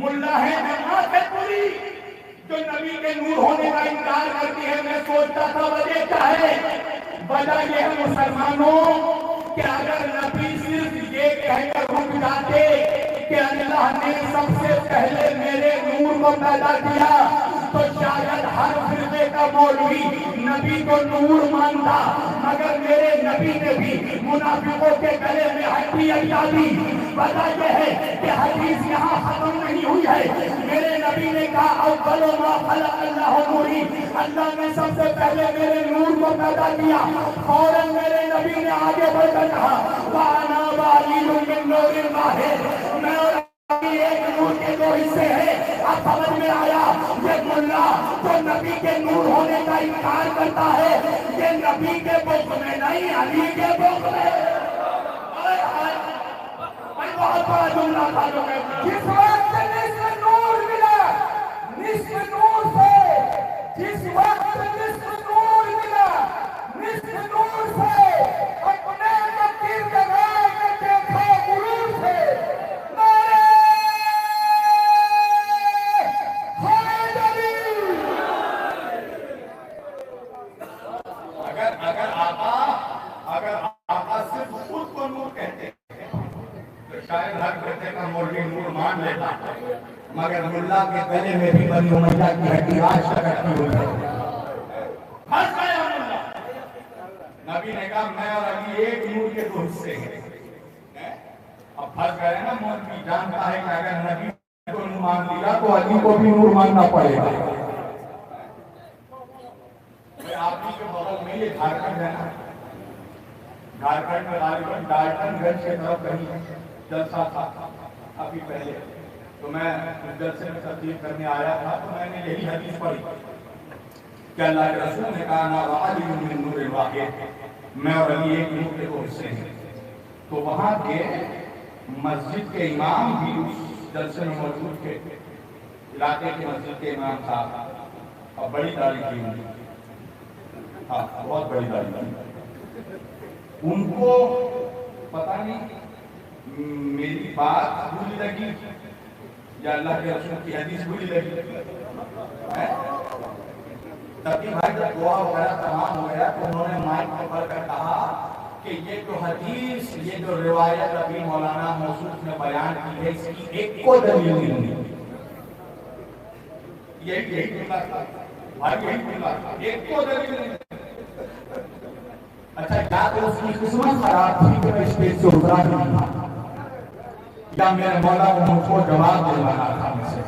मुल्ला है, जमात है पूरी जो नबी के नूर होने का इनकार करती है। मैं सोचता था वजह क्या है? वजह यह है मुसलमानों कि अगर नबी सिर्फ ये कहकर रुक जाते कि अल्लाह ने सबसे पहले मेरे नूर को पैदा किया, तो शायद हर फिरके का मौलवी नबी को नूर मानता, मगर मेरे नबी ने भी मुनाफिकों के गले में हड्डी अटका दी। वजह यह है कि हदीस यहाँ खत्म नहीं हुई है। मेरे नबी ने कहा अव्वलु मा खलक़ अल्लाहु नूरी, अल्लाह ने सबसे पहले मेरे नूर को पैदा किया। फौरन मेरे नबी ने आगे बढ़कर कहा वाना वालिदुम मिन नूरिन वाहिद, मैं और एक नूर के दो हिस्से हैं। अब समझ में आया, ये मुल्ला जो नबी के नूर होने का इनकार करता है, ये नबी के बुख में नहीं, अली के बुख में। बहुत बड़ा जुमला था जो जिस वक्त निस्फ नूर मिला, निस्फ नूर से, जिस वक्त निस्फ नूर मिला, निस्फ नूर से अपने मकीर जगह के देखा गुरूर से अगर आका सिर्फ खुद को नूर कहते तो शायद हर बेटे का मौलवी नूर मान लेता, मगर मुल्ला के गले में भी बनी उमैया की हड्डी आज तक अटकी हुई है। फंस गया मुल्ला। नबी ने कहा मैं और अली एक नूर के दो हिस्से हैं। अब फंस गए ना, मौलवी जानता है कि अगर नबी को नूर मान लिया तो अली को भी नूर मानना पड़ेगा। आप के बगल में ये झारखंड है ना, झारखंड में गालिबन डाल्टनगंज के तरफ कहीं जलसा था अभी पहले, तो मैं उस जलसे में तस्दीक करने आया था, तो मैंने यही हदीस पढ़ी कि अल्लाह के रसूल ने कहा ना वालिदुम मिन नूरिन वाहिद, मैं और अली एक नूर के दो हिस्से हैं। तो वहां के मस्जिद के इमाम भी उस जलसे में मौजूद थे, इलाके के मस्जिद के इमाम साहब, और बड़ी दाढ़ी थी, हाँ बहुत बड़ी दाढ़ी थी। उनको पता नहीं मेरी बात बुरी लगी या अल्लाह के रसूल की हदीस बुरी लगी, तभी भाई जब दुआ वगैरह तमाम हो गया तो उन्होंने माइक पकड़ कर कहा कि ये जो हदीस, ये जो रिवायत अभी मौलाना मौसूफ ने बयान की है, इसकी एक को दलील नहीं। यही जुमला था भाई, यही जुमला था, एक को दलील नहीं। अच्छा, क्या तो उसकी किस्मत खराब थी कि मैं स्टेज से उतरा नहीं था, या मेरे मौला को मुझको जवाब दिलवाना था मुझसे।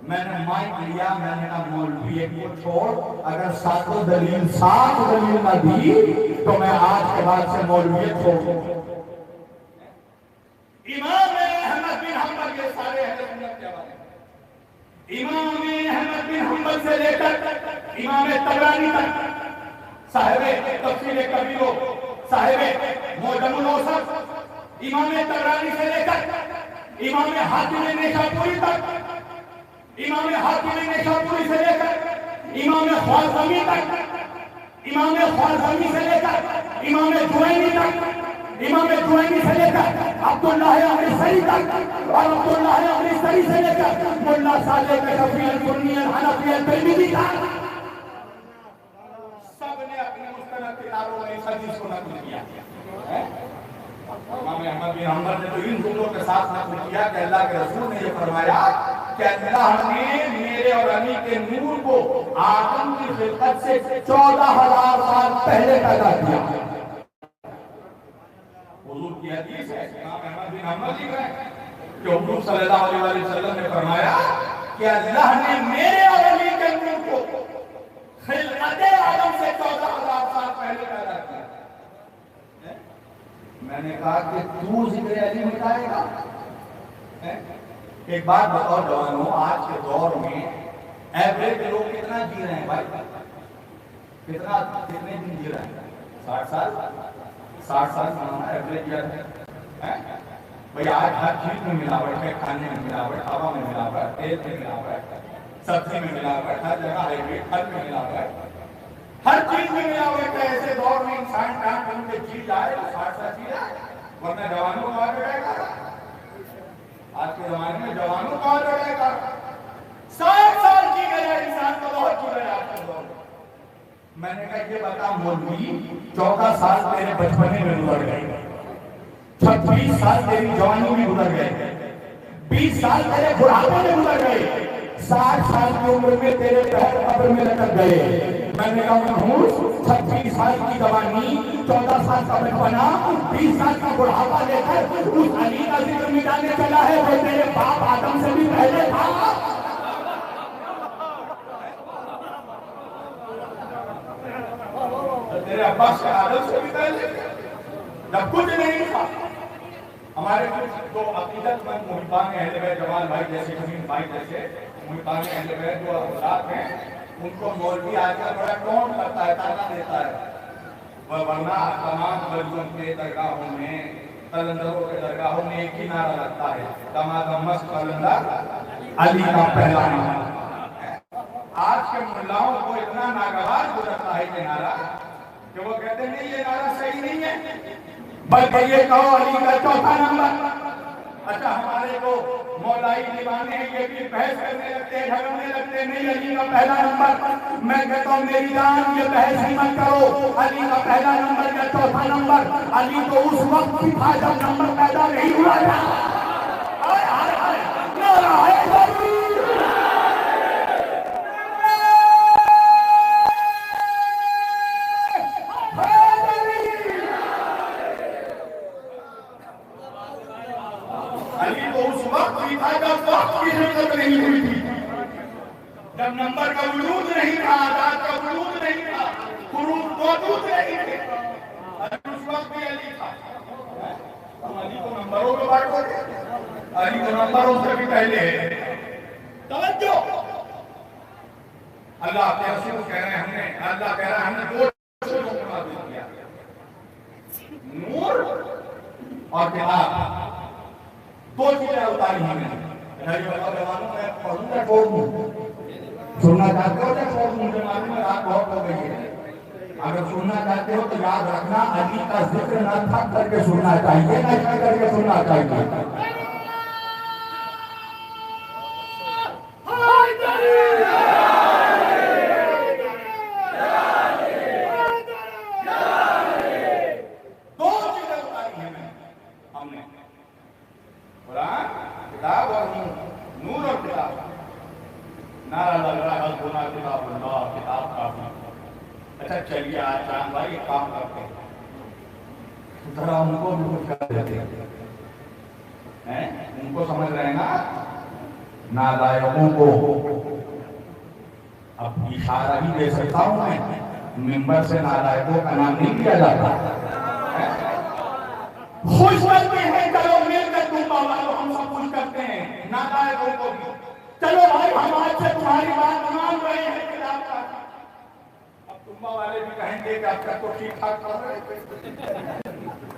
मैंने माइक लिया, मैंने कहा मौलवी एक को छोड़, अगर सात दलील न दी तो मैं आज के बाद से मौलवी छोड़। इमाम अहमद बिन हंबल के सारे इमाम अहमद बिन हंबल से लेकर इमाम तबरानी तक, साहिबे तफसीर कबीर, साहिबे मुअज्जमुल औसत, इमाम तबरानी से लेकर इमाम हाकिम नेशापुरी तक, इमाम हाकिम नेशापुरी से लेकर इमाम ख्वाज़मी तक, इमाम ख्वाज़मी से लेकर इमाम जुवैनी तक, इमाम जुवैनी से लेकर अब्दुल्लाह अमृतसरी तक, और अब्दुल्लाह अमृतसरी से लेकर मुल्ला सालेह कशफी अल-सुन्नी अल-हनफी अल-तिरमिज़ी तक, सबने अपने मुस्तनद किताबों में इस हदीस को नकल किया है। इमाम अहमद बिन हंबल ने तो इन जुमलों के साथ नकल किया कि अल्लाह के रसूल ने ये फरमाया कि अल्लाह ने मेरे और अली के नूर को आदम की खिलकत से 14,000 साल पहले पैदा किया। हुजूर की हदीस है, इमाम अहमद बिन हंबल लिख रहे हैं कि हुजूर सल्लल्लाहु अलैहि वसल्लम ने फरमाया कि अल्लाह ने मेरे और अली के नूर को खिलकत आदम से 14,000 साल पहले पैदा किया। मैंने कहा कि तू जिक्र अली मिटाएगा? एक बात बताओ जवानों, आज के दौर में एवरेज लोग कितना जी रहे हैं भाई? कितने दिन जी रहे हैं? 60 साल एवरेज है भाई। आज हर चीज में मिलावट है, खाने में मिलावट, हवा में मिलावट, तेल में मिलावट, सब्जी में मिलावट, हर जगह हाईब्रिड, फल में मिलावट, हर चीज में मिलावट है। ऐसे दौर में इंसान काम करके जी जाए तो 60 साल जी जाए, वरना जवानों को कहाँ रहेगा? आज के जमाने में जवानों कहाँ रहेगा? 60 साल जी गया इंसान तो बहुत जी गया आज के दौर में। मैंने कहा ये बता मौलवी, 14 साल तेरे बचपने में गुजर गए, 26 साल तेरी जवानी में गुजर गए, 20 साल तेरे बुढ़ापे में गुजर गए, 60 साल की उम्र में तेरे पैर कब्र में लटक गए। मैंने कहा मनहूस 26 साल की जवानी, 14 साल का बचपना, 20 साल का बुढ़ापा लेकर उस अली का जिक्र मिटाने चला है जो तेरे बाप आदम से भी पहले था। तेरे अब्बास के आदम से भी पहले जब कुछ नहीं था। हमारे कुछ तो अकीदतमंद मुहिबान अहले बैत, जमाल भाई जैसे, हमीद भाई जैसे मुहिबान अहले बैत जो औलाद हैं, उनको मौलवी आजकल बड़ा टोन करता है, ताना देता है। वह वरना तमाम वलियों के दरगाहों में, कलंदरों के दरगाहों में एक ही नारा लगता है, दमादमस कलंदर अली का पहला नारा। आज के मुल्लाओं को इतना नागवार गुजरता है ये नारा कि वो कहते नहीं ये नारा सही नहीं है, बल्कि ये कहो अली का चौथा नंबर। अच्छा, हमारे को मौलाई दीवाने हैं, ये भी बहस करने लगते हैं, झगड़ने लगते हैं, नहीं अली का पहला नंबर। मैं कहता हूँ मेरी जान ये बहस ही मत करो, अली का पहला नंबर या चौथा नंबर, अली तो उस वक्त भी था जब नंबर पैदा नहीं हुआ था। नारा है जब नंबर का वजूद नहीं था, आजाद का वजूद नहीं था, हुरूफ मौजूद नहीं थे, उस वक्त भी अली था। हम अली को नंबरों में बांटोगे, अली को नंबरों से भी पहले तवज्जो। अल्लाह के रसूल कह रहे हैं, हमने अल्लाह कह रहा है हमने दो चीजों को नाज़िल किया, नूर और किताब, दो चीजें उतारी हमने। मैं पढ़ूंगा छोड़ दूं, सुनना चाहते हो तो छोड़ दूं, मुझे मालूम है रात बहुत हो गई है। अगर सुनना चाहते हो तो याद रखना अली का जिक्र ना थक करके सुनना चाहिए, ना इतना करके सुनना चाहिए। दो चीजें उतारी हैं हमने, कुरान किताब और नूर और किताब। नारा लग रहा है गुना किताब अल्लाह, किताब काफी। अच्छा चलिए आज चांद भाई एक काम करते हैं, जरा उनको भी कुछ कर देते हैं, उनको समझ रहे हैं ना, नालायकों को। अब इशारा ही दे सकता हूं मैं, मिंबर से नालायकों का नाम नहीं लिया जाता। खुश करते हैं, चलो मिलकर तुम वालों हम सब कुछ करते हैं, नालायकों को भी चलो भाई हम आज से तुम्हारी बात मान रहे हैं किताब का। अब तुम्बा वाले भी कहेंगे कि अब तक तो ठीक ठाक कर रहे थे,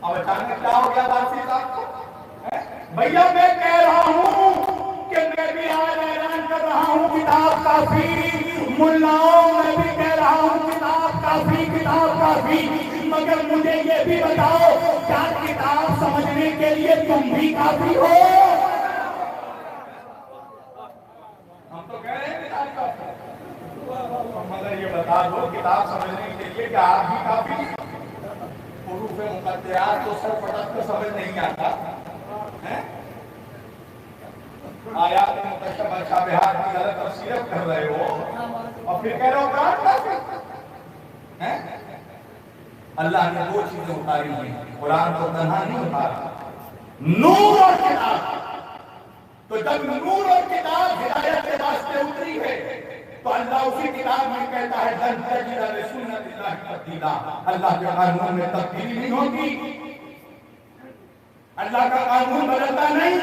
अब अचानक क्या हो गया बातचीत आपको? भैया मैं कह रहा हूँ कि मैं भी आज ऐलान कर रहा हूँ किताब काफी, मुल्लाओं मैं भी कह रहा हूँ किताब काफी, किताब काफी। मगर मुझे ये भी बताओ क्या किताब समझने के लिए तुम भी काफी हो? हम तो कह रहे हैं किताब काफी, मगर ये बता दो किताब समझने के लिए क्या आप भी काफी? हुरूफ मुक़द्दरात तो सर पटक के समझ नहीं आता है, आयात मुतशब्बह शाबिहात की गलत तफसीर कर रहे हो और फिर कह रहे हो कुरान काफी है। अल्लाह ने दो चीजें उतारी हैं, कुरान को तन्हा नहीं उतारा, नूर और किताब। तो जब नूर और किताब हिदायत के वास्ते उतरी है तो अल्लाह उसी किताब में कहता है लन तजिद लिसुन्नतिल्लाहि तब्दीला, अल्लाह के कानून में तब्दीली नहीं होगी, अल्लाह का कानून बदलता नहीं,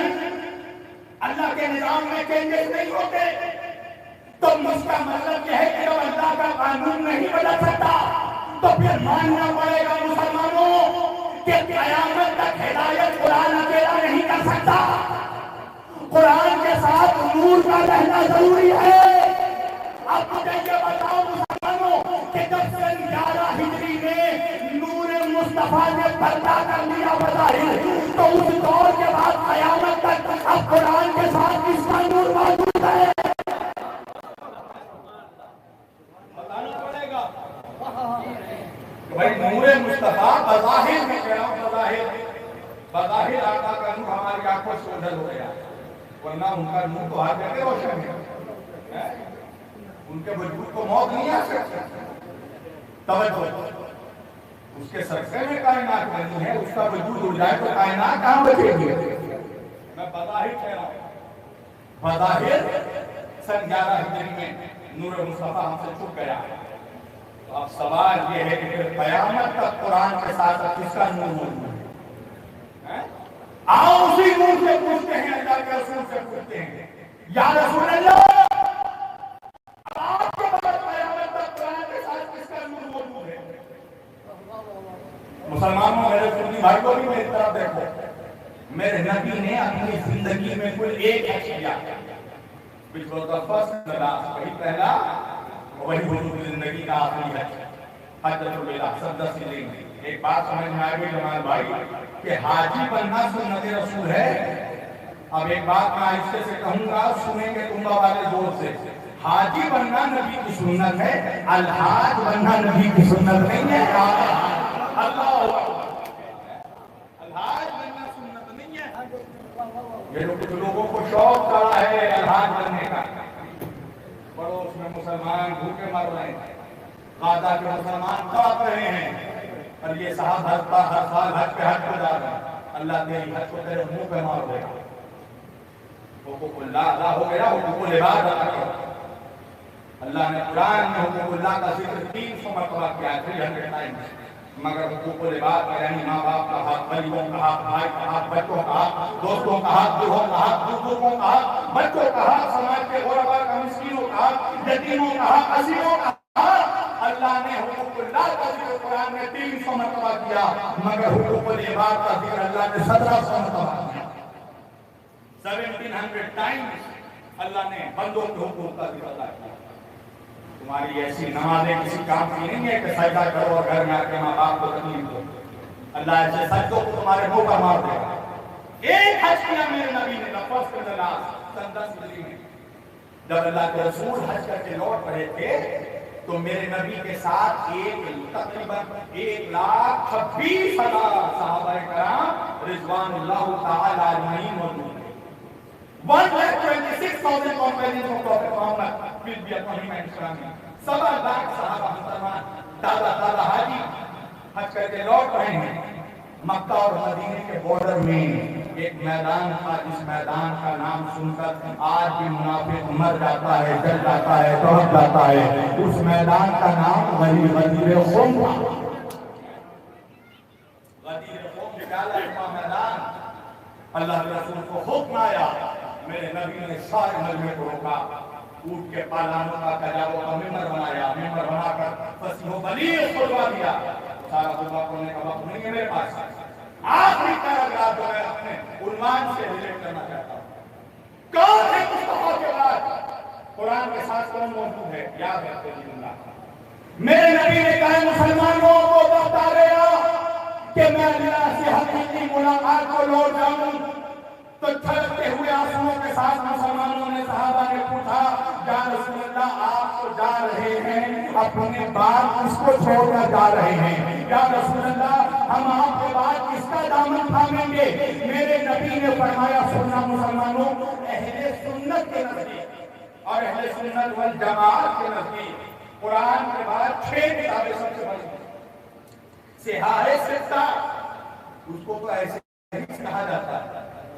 अल्लाह के निजाम में चेंजेस नहीं होते। तो इसका मतलब यह है कि जब अल्लाह का कानून नहीं बदल सकता तो फिर मानना पड़ेगा मुसलमानों कि क़यामत तक हिदायत कुरान अकेला नहीं कर सकता, कुरान के साथ नूर का रहना जरूरी है। अब मुझे ये बताओ मुसलमानों कि जब सन 11 हिजरी में नूर मुस्तफा ने पर्दा कर लिया बज़ाहिर, तो उस दौर के बाद क़यामत तक अब कुरान के साथ किसका नूर मौजूद है? बताना पड़ेगा भाई। नूर मुस्तफा बज़ाहिर में कह रहा हूं, बज़ाहिर आका का नूर हमारी आंखों से ओझल हो गया, वरना उनका नूर तो हर जगह रोशन है। उनके वजूद को मौत नहीं आ सकती। तवज्जो, उसके सदक़े में कायनात बनी है, उसका वजूद उड़ जाए तो कायनात कहाँ बचेगी? मैं बज़ाहिर कह रहा हूँ, बज़ाहिर सन 11 हिजरी में नूर मुस्तफा हमसे छुप गया। तो अब सवाल ये है कि फिर क़यामत तक कुरान के साथ किसका नूर मौजूद है? आओ उसी नूर से पूछते हैं, अल्लाह के रसूल से पूछते हैं, या रसूल अल्लाह, आपके बाद क़यामत तक कुरान के साथ किसका नूर मौजूद है? मुसलमानों, मेरे सुन्नी भाइयों भी मेरी तरफ देखो। मेरे नबी ने अपनी जिंदगी में कुल एक हज किया, वही पहला, वही हुजूर जिंदगी का आखिरी हज, हज्जतुल विदा, सद्दा सिलेंगे। एक बात समझ में आ गई जमाल भाई कि हाजी बनना सुन्नत रसूल है। अब एक बात मैं आहिस्ते से कहूंगा, सुनेंगे तुम्बा वाले जोर से। हाजी बनना नबी की सुन्नत है, अलहाज बनना नबी की सुन्नत नहीं है। अल्लाह, अलहाज बनना सुन्नत नहीं है। ये लोगों को शौक चढ़ा है अलहाज बनने का। पड़ोस में मुसलमान भूखे मर रहे हैं, गाजा के मुसलमान तड़प रहे हैं, और ये साहब हर साल हज पे हज को जा रहे हैं। अल्लाह तेरी हज को तेरे मुंह पे मार देगा। हुकूकुल्लाह हो गया, हुकूकुल इबादत हो गया। अल्लाह ने कुरान में हुकूकुल्लाह का जिक्र 300 मरतबा किया है, 300 टाइम्स। मगर हुकूकुल इबादत यानी माँ बाप का हक, गरीबों का हक, भाई का हक, बच्चों का हक, दोस्तों का हक, बूढ़ों का हक, बुजुर्गों का हक, बच्चों का हक, समाज के गुरबा का, मिस्कीनों का हक, यतीमों का हक, असीमों का हक, अल्लाह ने हुकूकुल्लाह का जिक्र कुरान में 300 मरतबा किया। मगर हुकूकुल इबादत का जिक्र अल्लाह ने 1700 मरतबा किया। 1700 टाइम्स अल्लाह ने बंदों के हुकूक का जिक्र किया। तुम्हारी ऐसी नमाजें किसी काम की नहीं है कि सजदा करो और घर में आके माँ बाप को तकलीफ दो। अल्लाह ऐसे सज्जों को तुम्हारे मुंह पर मार देगा। एक हज किया मेरे नबी ने, लफ्ज़ के दलाल सन 10 हिजरी में, जब अल्लाह के रसूल हज करके लौट रहे थे तो मेरे नबी के साथ तकरीबन 1,26,000 सहाबाए कराम रिज़वानुल्लाह ताला अलैहिम मौजूद थे। 1,26,000 companions of Prophet Muhammad will be upon him and Islami। 7 lakh सहाबा मुसलमान दादा हाजी हज करके लौट रहे हैं। मक्का और मदीने के बॉर्डर में एक मैदान था, जिस मैदान का नाम सुनकर आज भी मुनाफिक मर जाता है, जल जाता है, दौड़ जाता है। उस मैदान का नाम गदीर ख़ुम था। गदीर ख़ुम मैदान। अल्लाह के रसूल को हुक्म आया, मेरे नबी ने सारे मजमे को रोका, ऊँट के पालानों का कजाओं का मिंबर बनाया, मिंबर बनाकर फसीहों बलीग खुलवा दिया। सारा खुलवा करने का वक्त नहीं है मेरे पास। आखिरी पैराग्राफ जो मैं अपने उन्वान से रिलेट करना चाहता हूँ, कौन है मुस्तफा के बाद कुरान के साथ कौन मौजूद है? याद रखते हैं, मेरे नबी ने कहा मुसलमानों को बता गया कि मैं अल्लाह से हकीकी मुलाकात को लौट जाऊं। तो छलकते हुए आंसुओं के साथ मुसलमानों ने, सहाबा ने पूछा, या रसूल अल्लाह आप तो जा रहे हैं, अपने बाद किसको छोड़कर जा रहे हैं? या रसूल अल्लाह हम आपके बाद किसका दामन थामेंगे? मेरे नबी ने फरमाया, सुनना मुसलमानों, अहले सुन्नत के नजदीक और अहले सुन्नत वल जमात के नजदीक कुरान के बाद 6 किताबें सबसे बड़ी। सिहाए सित्ता उसको तो ऐसे ही कहा जाता है।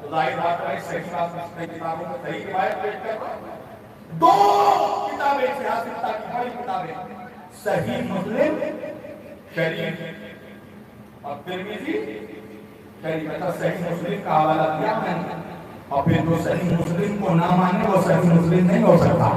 तो जाहिर बात है सही किताबों में सही रिवायत पेश कर। 2 किताबें सियासत की बड़ी किताबें, सही मुस्लिम शरीफ और तिरमिजी शरीफ। अच्छा, सही मुस्लिम का हवाला दिया मैंने, और फिर जो सही मुस्लिम को ना माने वो सही मुस्लिम नहीं हो सकता।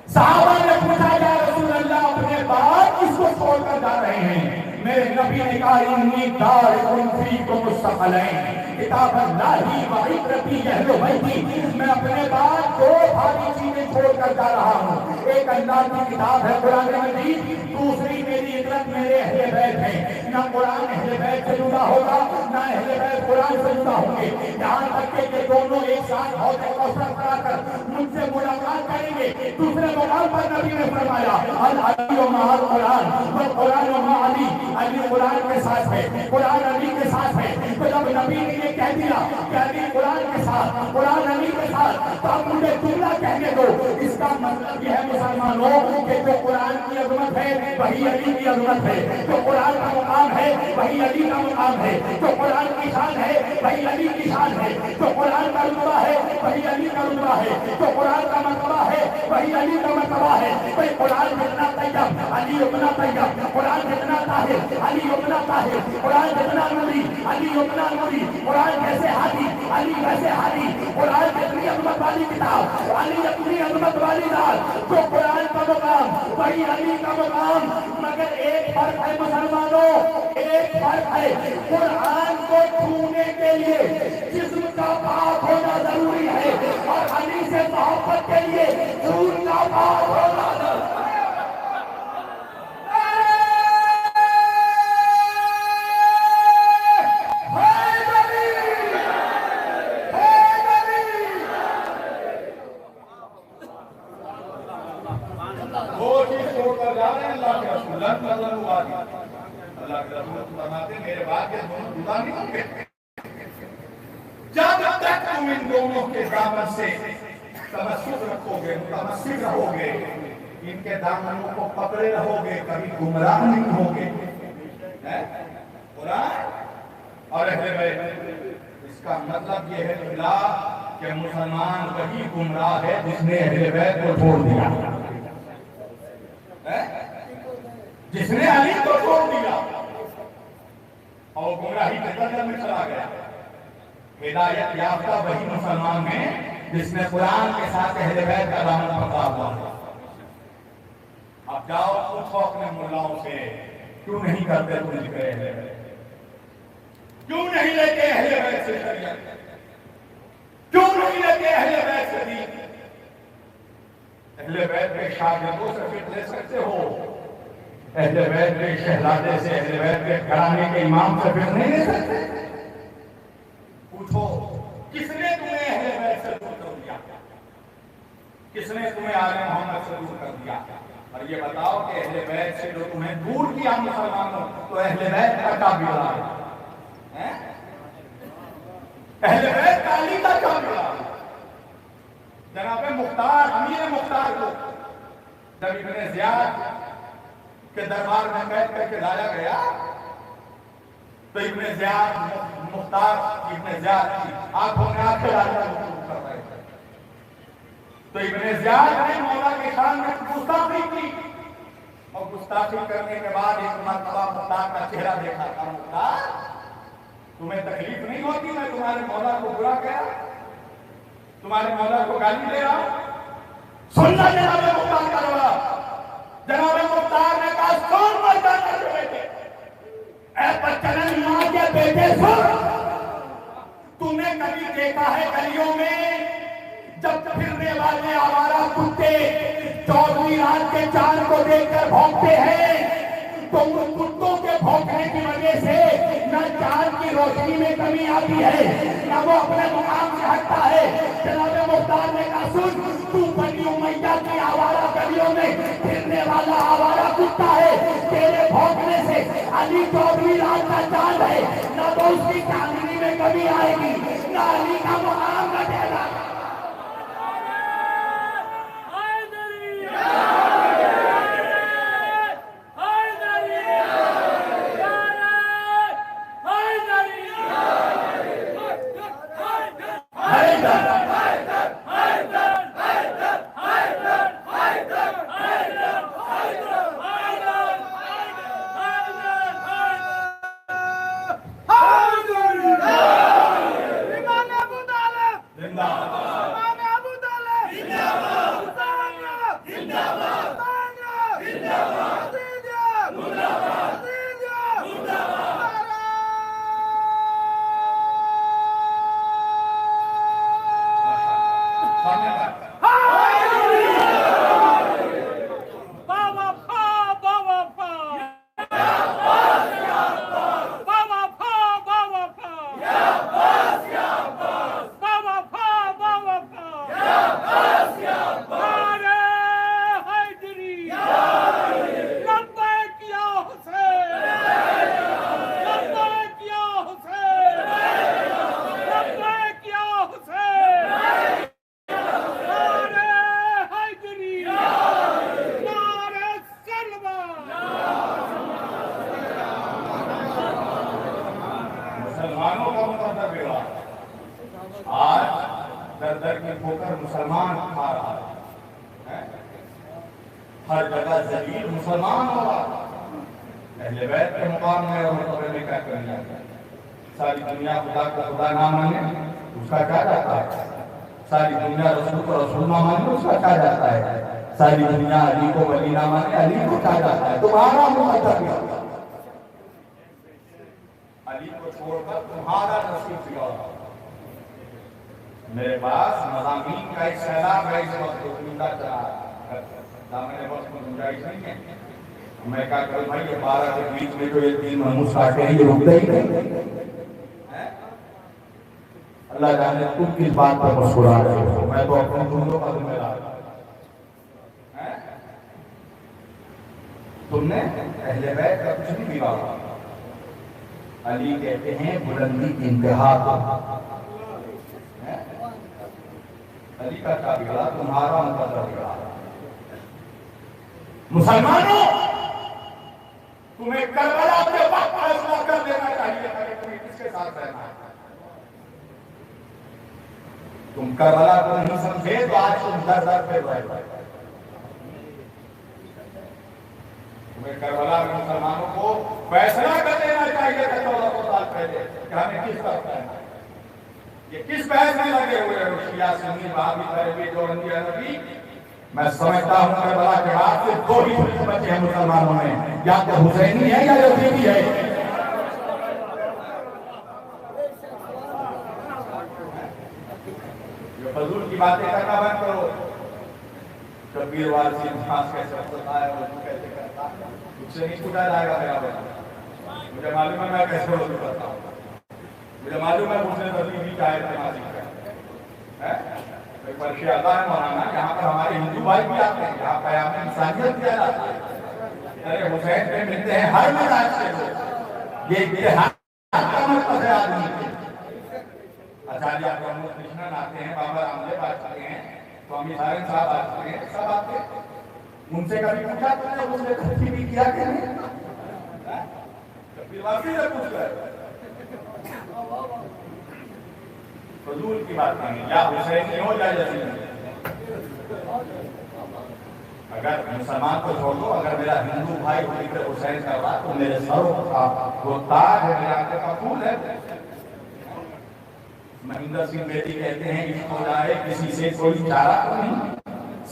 साहबा ने पूछा, या रसूल अल्लाह अपने बाद किसको छोड़कर जा रहे हैं? मेरे नबी ने कहा, इन्नी दारिकुन फीकुम मुस्तक़लैन किताबुल्लाही व इत्रती अहले बैती। मैं अपने बाद 2 भारी चीजें छोड़कर जा रहा हूँ। एक अल्लाह की किताब है कुरान मजीद, दूसरी मेरी इतरत मेरे अहले बैत है। ना कुरान अहले बैत से जुड़ा होगा, ना अहले बैत कुरान से जुड़ा होंगे। यहाँ तक के दोनों एक साथ हौज़ कौसर कराकर मुझसे मुलाकात करेंगे। दूसरे मुकाम पर नबी ने फरमाया अल अली व मअल कुरान व कुरान व मअ अली, अली कुरान के साथ है, कुरान अली के साथ है। तो जब नबी ने ये कह दिया कि अली कुरान के साथ, कुरान अली के साथ, तो आप मुझे जुमला कहने दो। इसका मतलब यह है मुसलमानों कि जो कुरान की अजमत है वही अली की अजमत है, जो कुरान का मुकाम है वही अली का मुकाम है, जो कुरान की शान है वही अली की शान है, जो कुरान का रुतबा है वही अली का रुतबा है, जो कुरान का मर्तबा है वही अली का मर्तबा है। भाई कुरान जितना तैयब अली उतना तैयब, कुरान जितना ताहिर अली उतना ताहिर, कुरान जितना नूरी अली उतना नूरी, कुरान जैसे हादी अली वैसे हादी, कुरान जितनी अजमत वाली किताब अली अपनी अजमत वाली दाल, जो कुरान का मुकाम वही अली का मुकाम। मगर एक फर्क है मुसलमानों, एक फर्क है, कुरान को छूने के लिए जिस्म का पाक होना जरूरी है और अली से मोहब्बत के लिए खून का पाक होना जरूरी है। मेरे बात के दोनों जुदा नहीं होंगे। जब तक तुम इन दोनों के दामन से तमस्सुक रखोगे, मुतमस्सिक रहोगे, इनके दामनों को पकड़े रहोगे, कभी गुमराह नहीं होगे। कुरान और अहले बैत, इसका मतलब यह है कि मुसलमान वही गुमराह है जिसने अहले बैत को छोड़ दिया, जिसने अली को छोड़ दिया और गुमराही के दलदल में चला गया। हिदायत याफ्ता वही मुसलमान है जिसने कुरान के साथ अहले बैत का दामन पकड़ा हुआ है। अब जाओ पूछो अपने मुल्लाओं से, क्यों नहीं करते तुम जिक्र अहले बैत, क्यों नहीं लेते अहले बैत से शरीयत, क्यों नहीं लेते अहले बैत से दीन? अहले बैत के शागिर्दों से फिर ले सकते हो, अहले बैत के शहजादे से, अहले बैत के घराने के इमाम से फिर नहीं ले सकते। पूछो किसने तुम्हें अहले बैत से दूर कर दिया, किसने तुम्हें आले मोहम्मद से दूर कर दिया? और ये बताओ कि अहले बैत से जो तुम्हें दूर किया मुसलमानों, तो अहले बैत का क्या बिगड़ा है? अहले बैत का अली का क्या बिगड़ा? जनाब मुख्तार, अमीर मुख्तार को जब इब्ने ज़ियाद के दरबार में कैद करके लाया गया, तो Ibn Ziyad Mukhtar Ibn Ziyad की आंखों में आंखें डालकर कर रहे थे। तो इब्ने ज़ियाद ने मौला के शान में गुस्ताखी की और गुस्ताखी करने के बाद एक मर्तबा मुख्तार का चेहरा देखा था। मुख्तार, तुम्हें तकलीफ नहीं होती मैं तुम्हारे मौला को बुरा कहा, तुम्हारे मौला को गाली दे रहा हूं? सुनना जनाब मुख्तार का जवाब। जनाब मुख्तार ने कहा सुन मैदान के बेटे, ऐ बच्चन मां के बेटे सुन, तूने कभी देखा है गलियों में जब फिरने वाले आवारा कुत्ते चौधरी रात के चांद को देखकर भौंकते हैं, तो उन कुत्तों के भौंकने की वजह से न चांद की रोशनी में कमी आती है, न वो अपने मुकाम से हटता है। जनाब मुख्तार ने कहा सुन, तू बनी उमैया की आवारा गलियों में फिरने वाला आवारा कुत्ता है, तेरे भौंकने से अली चौधरी रात का चांद है, न तो उसकी चांदनी में कमी आएगी, न अली का मुकाम घटेगा। दर दर की ठोकर मुसलमान खा रहा है, हर जगह जलील मुसलमान हो रहा है। अहले बैत के मुकाम में और मरतबे में क्या कर लिया? सारी दुनिया खुदा को खुदा ना माने उसका क्या जाता है? सारी दुनिया रसूल को रसूल ना माने उसका क्या जाता है? सारी दुनिया अली को वली ना माने अली को क्या जाता है? तुम्हारा मुकद्दर क्या? अली को छोड़कर तुम्हारा नसीब बिगड़ा। मेरे पास मज़ामीन का एक सैलाब है, इस वक्त उम्मीदा चला दामने वक्त में गुंजाइश नहीं है। मैं क्या करूं भाई, ये 12 के बीच में जो ये 3 महमूद काटे हैं ये रुकते ही नहीं। अल्लाह जाने तुम किस बात पर मुस्कुरा रहे हो, मैं तो अपने बंदों का जिम्मेदार हूं। तुमने अहले बैत का कुछ नहीं बिगाड़ा। अली कहते हैं बुलंदी की इंतहा को, अली का क्या बिगड़ा? तुम्हारा मुकद्दर बिगड़ा। मुसलमानों, तुम्हें करबला के वक्त फैसला कर लेना चाहिए था कि तुम्हें किसके साथ रहना है। तुम करबला को नहीं समझे तो आज तुम दर दर पे रहे। तुम्हें करबला में मुसलमानों को फैसला कर लेना चाहिए था 1400 साल पहले कि हमें किस तरफ रहना है। ये किस बहस में लगे हुए हो? शिया सुन्नी वहाबी तरबी जोरंदी अरबी। मैं समझता हूं करबला के बाद से 2 ही बचे हैं मुसलमानों में, या तो हुसैनी है या यजीदी है। ये फजूल की बातें करना बंद करो। कबीर वारसी सांस कैसे होता है, वो कैसे करता है, मुझसे नहीं पूछा जाएगा मेरा बच्चा। मुझे मालूम है मैं कैसे वजू करता हूँ, मुझे मालूम है मुझसे तस्वीर भी चाहे परिचय आता है मौलाना। यहाँ पर हमारे हिंदू भाई भी आते हैं, यहाँ पर हमें इंसानियत दिया जाता है। अरे हुसैन पे मिलते हैं हर मिजाज के लोग, ये इतिहास है आदमी के। आचार्य प्रमोद कृष्णन आते हैं, बाबा रामदेव आते हैं, स्वामी नारायण साहब आते हैं, सब आते हैं। उनसे कभी पूछा तुमने उसने खर्ची भी किया कि नहीं? वासी से पूछ रहे फजूल की बात नहीं। या हुसैनी हो या यजीदी। अगर मुसलमान को छोड़ दो, अगर मेरा हिंदू भाई जिक्र हुसैन कर रहा तो मेरे सरों का वो ताज है, मेरे आंखें का फूल है। महेंद्र सिंह बेदी कहते हैं इश्क हो जाए किसी से कोई चारा तो नहीं,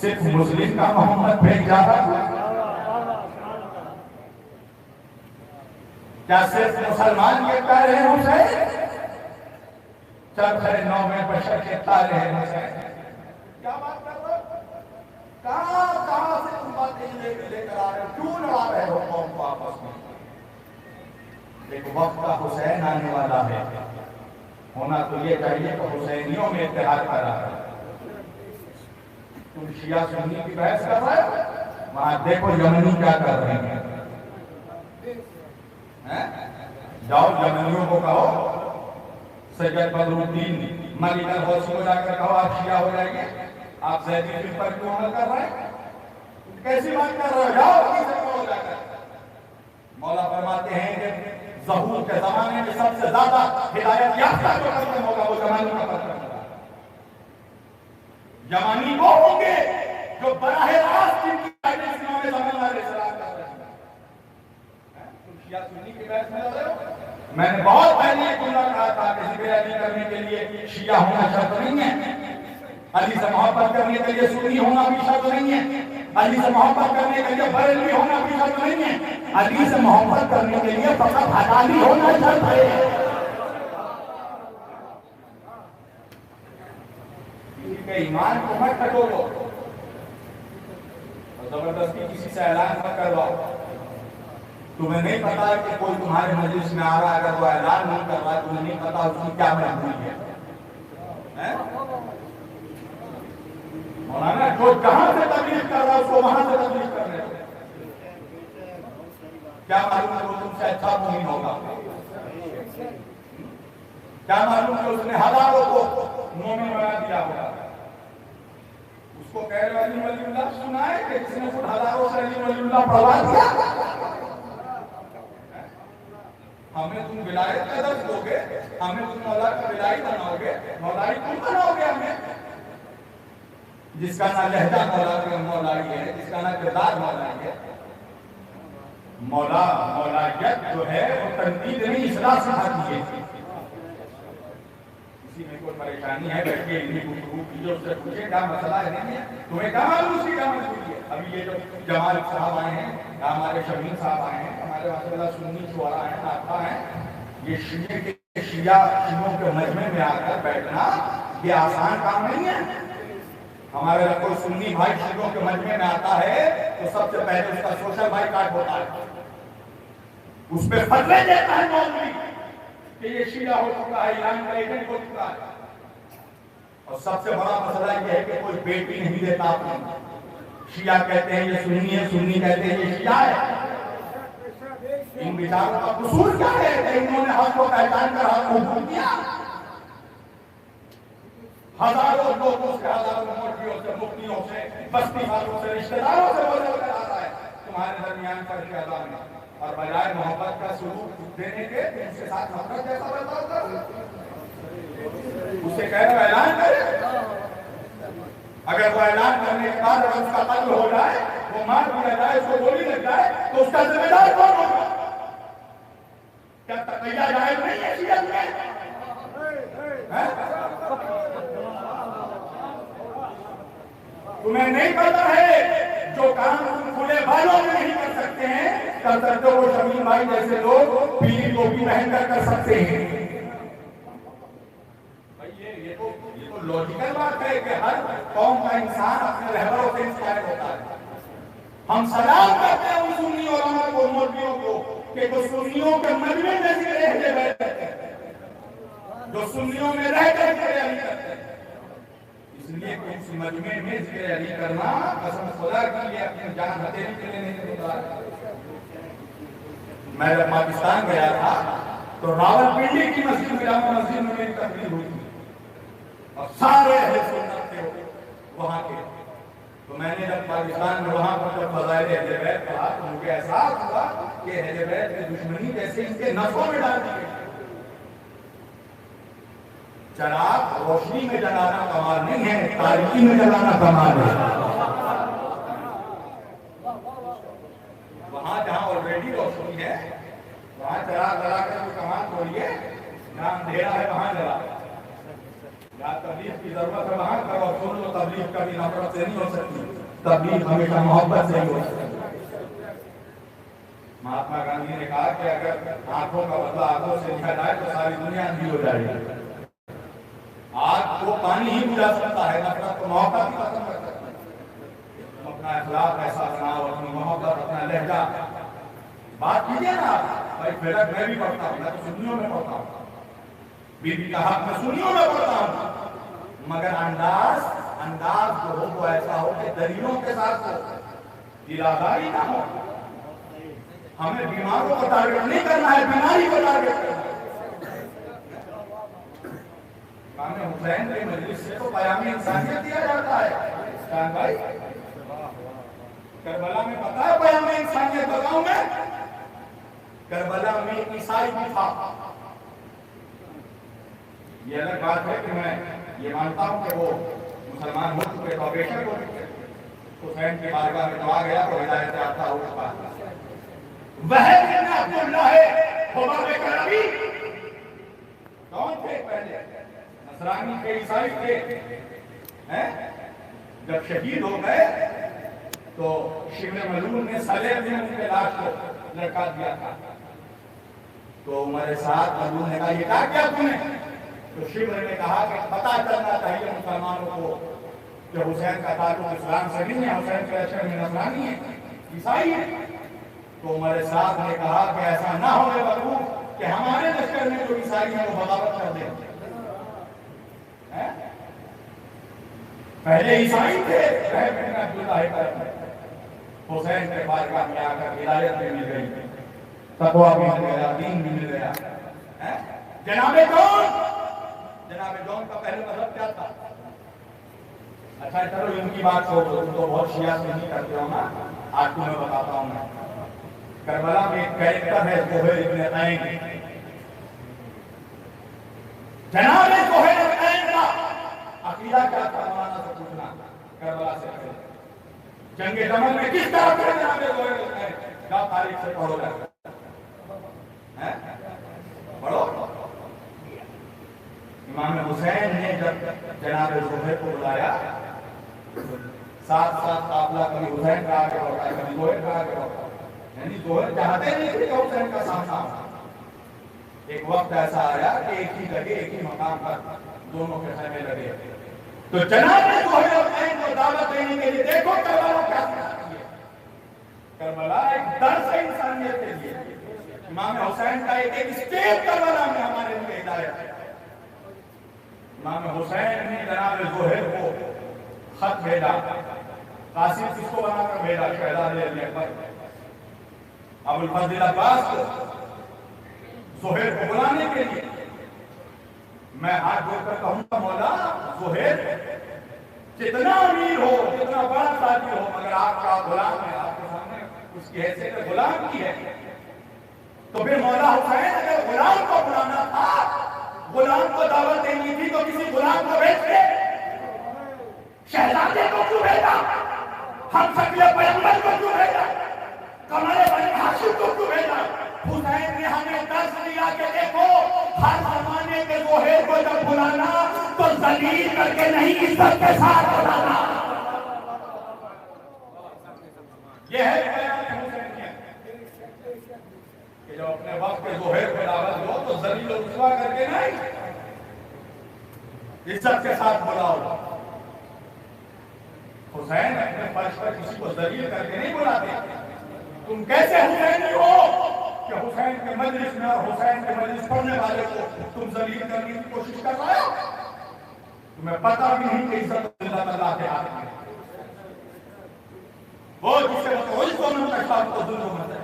सिर्फ मुस्लिम का मोहम्मद भेज जाता। क्या सिर्फ मुसलमान ये कह रहे हैं हुसैन? चल खरे 9 में बशर के तारे हैं हुसैन। क्या बात कर रहे हो? कहां से तुम बातें लेकर आ रहे हो? क्यों लड़ा रहे हो कौम को आपस में? एक वक्त का हुसैन आने वाला है, होना तो ये चाहिए कि हुसैनियों में इत्तेहाद करा है। तुम शिया सुन्नी की बहस कर रहे हो, वहां देखो यमनी क्या कर रहे हैं। जाओ यमनियों को कहो, सैयद बदरुद्दीन मलिक गौसी को जाकर कहो आप शिया हो जाएंगे, आप जैदी पर क्यों अमल कर रहे हैं? कैसी बात कर रहे हो? जाओ किसी को जाकर। मौला फरमाते हैं कि ज़हूर के जमाने में सबसे ज्यादा हिदायत याफ्ता जो करते होगा वो जमानी का पत्र होगा। जमानी वो होंगे जो बराह रास्त जिनकी गाइडेंस में सल्लल्लाहु अलैहि वसल्लम कर रहे हैं। तुम शिया सुन्नी की बहस में लग रहे हो। मैंने बहुत पहले एक जुमला कहा था कि जिक्र अली करने के लिए शिया होना शर्त नहीं है, अली से मोहब्बत करने के लिए सुन्नी होना भी शर्त नहीं है, अली से मोहब्बत करने के लिए बरेलवी होना भी शर्त नहीं है, अली से मोहब्बत करने के लिए फकत हलाली होना शर्त है। किसी के ईमान को मत टटोलो और जबरदस्ती किसी से ऐलान मत करवाओ। तुम्हें नहीं पता कि कोई तुम्हारे मजलिस में आ रहा है, अगर वो ऐलान नहीं कर रहा है, तुम्हें नहीं पता उसकी क्या मजबूरी है। मौलाना जो जहां से तकलीफ कर रहा है उसको वहां से तकलीफ कर रहे हो। क्या मालूम है वो तुमसे अच्छा तो नहीं होगा? क्या मालूम है उसने हजारों को मोमिन बना दिया होगा? उसको कह रहे अली वलीउल्लाह सुना है कि जिसने खुद हजारों से अली वलीउल्लाह पढ़वा दिया। हमें तुम विलायत का दर्ज दोगे, हमें तुम मौला का विलाई बनाओगे, मौलाई तुम बनाओगे हमें। जिसका ना लहजा मौलाई है, जिसका ना किरदार मौलाई है। मौलायत जो है वो तनकीद नहीं, इस्लाह सिखाती है। किसी में कोई परेशानी है, बैठिए इन्हीं गुफ्तगू कीजिए, उससे पूछे क्या मसला है, नहीं है तुम्हें क्या मालूम, उसकी क्या मजबूरी है। अभी ये जो जमाल साहब आए हैं, हमारे शमीन साहब आए हैं, हमारे माशाअल्लाह सुन्नी शुअरा हैं, नाता हैं, ये शियों के मजमे में आकर बैठना ये आसान काम नहीं है। हमारे अगर कोई सुन्नी भाई शियों के मजमे में आता है तो सबसे पहले उसका सोशल बाइकाट होता है, उस पर फतवे देता है मौलवी कि ये शिया हो चुका है, ईरान का एजेंट हो चुका है। और सबसे बड़ा मसला यह है कि कोई बेटी नहीं देता अपने। शिया कहते हैं ये सुन्नी है, सुन्नी कहते हैं ये शिया है। इन विचारों का कसूर क्या है कि इन्होंने हक को पहचान कर हक को भूल दिया। हजारों लोगों से, हजारों मुफ्तियों से, मुफ्तियों से, बस्ती वालों से, रिश्तेदारों से बोले कर आता है तुम्हारे दरमियान पर शादा में, और बजाय मोहब्बत का सुलूक देने के उनके साथ नफरत जैसा बर्ताव कर, उसे कह रहे ऐलान करे। अगर वो ऐलान करने के बाद अगर उसका कत्ल हो जाए, वो मार दिया जाए, उसको गोली लग जाए, तो उसका जिम्मेदार कौन होगा? क्या तकैया जायज नहीं है शियत में? तुम्हें नहीं पता है जो काम तुम खुले बालों में नहीं कर सकते हैं, कर सकते हो शमीन भाई जैसे लोग पीली टोपी पहनकर कर सकते हैं। भाई ये तो लॉजिकल बात है कि हर कौम का इंसान अपने रहबरों से इंस्पायर होता है। हम सलाम करते हैं उन सुन्नी उलमा को, मौलवियों को कि वो सुन्नियों के मजमे में जिक्र अहले बैत करते हैं, जो सुन्नियों में रहकर जिक्र अली करते हैं। इसलिए इस मजमे में जिक्र अली करना कसम खुदा के लिए अपनी जान हथेली के लिए नहीं दूंगा। मैं जब पाकिस्तान गया था तो रावलपिंडी की मस्जिद में, जामा मस्जिद में मेरी तकरीर हुई थी और सारे अहले सुन्नत थे वहां के। तो मैंने जब पाकिस्तान में वहां पर जब फज़ाइल अहले बैत पढ़ा तो मुझे एहसास हुआ कि अहले बैत की दुश्मनी जैसे इनके नसों में डाल दी गई। चराग रोशनी में जलाना कमाल नहीं है, तारीकी में जलाना कमाल है। वहां जहां ऑलरेडी रोशनी है वहां चराग जला कर कोई कमाल छोड़िए, जहां अंधेरा है वहां जला। या तबलीग की जरूरत है वहां करो, सुन लो। तबलीग कभी नफरत से नहीं हो सकती, तबलीग हमेशा मोहब्बत से ही हो सकती। महात्मा गांधी ने कहा कि अगर आंखों का बदला आंखों से लिखा जाए तो सारी दुनिया अंधी हो जाएगी। आग को पानी ही बुझा सकता है, नफरत को मोहब्बत ही खत्म कर सकता है। तुम अपना अखलाक ऐसा बनाओ, अपनी मोहब्बत, अपना लहजा बात कीजिए ना। भाई फिलक मैं भी पढ़ता हूँ, मैं तो सुन्नियों में पढ़ता हूँ, बीबी का हक में सुन्नियों में पढ़ता हूँ, मगर अंदाज जो हो वो ऐसा हो कि दलीलों के साथ हो, दिलादारी ना हो। हमें बीमारों को टारगेट नहीं करना है, बीमारी को टारगेट करना है। हुसैन की मजलिस से तो पयामे इंसानियत दिया जाता है। भाई करबला में पता है पयामे इंसानियत बताऊं मैं? करबला में ईसाई भी था। ये अलग बात है कि मैं ये मानता हूं कि वो मुसलमान हो चुके तो बेशक हो चुके। हुसैन की बारगाह में दुआ गया तो हिदायत आता हो चुका। वह अब्दुल्लाह है कौन थे पहले? नसरानी के, ईसाई थे। हैं? जब शहीद हो गए तो शिब्र मलून ने सलेब में उनके लाश को लटका दिया था। तो उमर साथ मलून ने कहा ये क्या किया तूने? तो शिब्र ने कहा कि पता चलना चाहिए मुसलमानों को कि हुसैन का ताल्लुक इस्लाम से नहीं है, हुसैन के लश्कर में नसरानी है, ईसाई है। तो उमर साथ ने कहा कि ऐसा ना होने बलू कि हमारे लश्कर में जो ईसाई है वो बगावत कर दे। पहले ईसाई थे, हुसैन के बारगाह में आकर हिदायत भी मिल गई, तकवा भी मिल गया, दीन भी मिल गया। जनाबे जौन का पहले मतलब क्या था? अच्छा चलो इनकी बात छोड़ो, तुम तो बहुत शिया सुन्नी करते हो ना। आज तुम्हें बताता हूं मैं, करबला में एक कैरेक्टर है ज़ुहैर इब्न क़ैन। जनाबे ज़ुहैर इब्न क़ैन का अकीदा क्या था? मौलाना से पूछना। करबला से जंगे जमल में किस तरह से जनाब ज़ोहैर क्या तारीख से पढ़ो हैं पढ़ो। इमाम हुसैन ने जब जनाब ज़ोहैर को बुलाया, साथ साथ काफिला कभी हुसैन का आगे बढ़ता है, कभी ज़ोहैर का आगे बढ़ता है, यानी ज़ोहैर चाहते नहीं थे कि हुसैन का सामना हो। एक वक्त ऐसा आया कि एक ही जगह एक ही मकाम पर दोनों के खैमे लगे, तो जनाब ज़ोहैर हुसैन को दावत देने के लिए देखो करबला क्या है। करबला एक दर्स है इंसानियत के लिए। इमाम हुसैन का एक स्टेप करबला में हमारे लिए हिदायत है। इमाम हुसैन ने जनाब ज़ोहैर को खत भेजा, कासिम किसको बनाकर भेजा, शहजादे अली अकबर अबुल फजल अब्बास को ज़ोहैर को बुलाने के लिए। मैं हाथ जोड़कर कहूंगा मौला ज़ोहैर जितना अमीर हो, जितना बड़ा साथी हो, मगर आपका गुलाम है, आपके सामने उसकी हैसियत गुलाम की है। तो फिर मौला हुसैन अगर गुलाम को बुलाना था, गुलाम को दावत देनी थी, तो किसी गुलाम को भेजते, शहजादे को क्यों भेजा, हम शक्ल पैगंबर को क्यों भेजा, कमरे बनी हाशिम को क्यों भेजा। हुसैन ने हमें दर्श दिया कि देखो हर जमाने के ज़ोहैर को जब बुलाना तो जलील करके नहीं, इज्जत के साथ बुलाना। यह है कि जो अपने वक्त के ज़ोहैर को दावत दो तो जलील और रुसवा करके नहीं, इज्जत के साथ बुलाओ। हुसैन अपने फर्श पर किसी को जलील करके नहीं बुलाते। तुम कैसे हुसैनी हो कि हुसैन के मजलिस में और हुसैन के मजलिस पढ़ने वाले को तुम जलील करने की कोशिश कर रहे हो। तुम्हें पता भी नहीं कि इज्जत अल्लाह के हाथ में। वो जिसे वही दोनों का साथ को जुल्म मत है,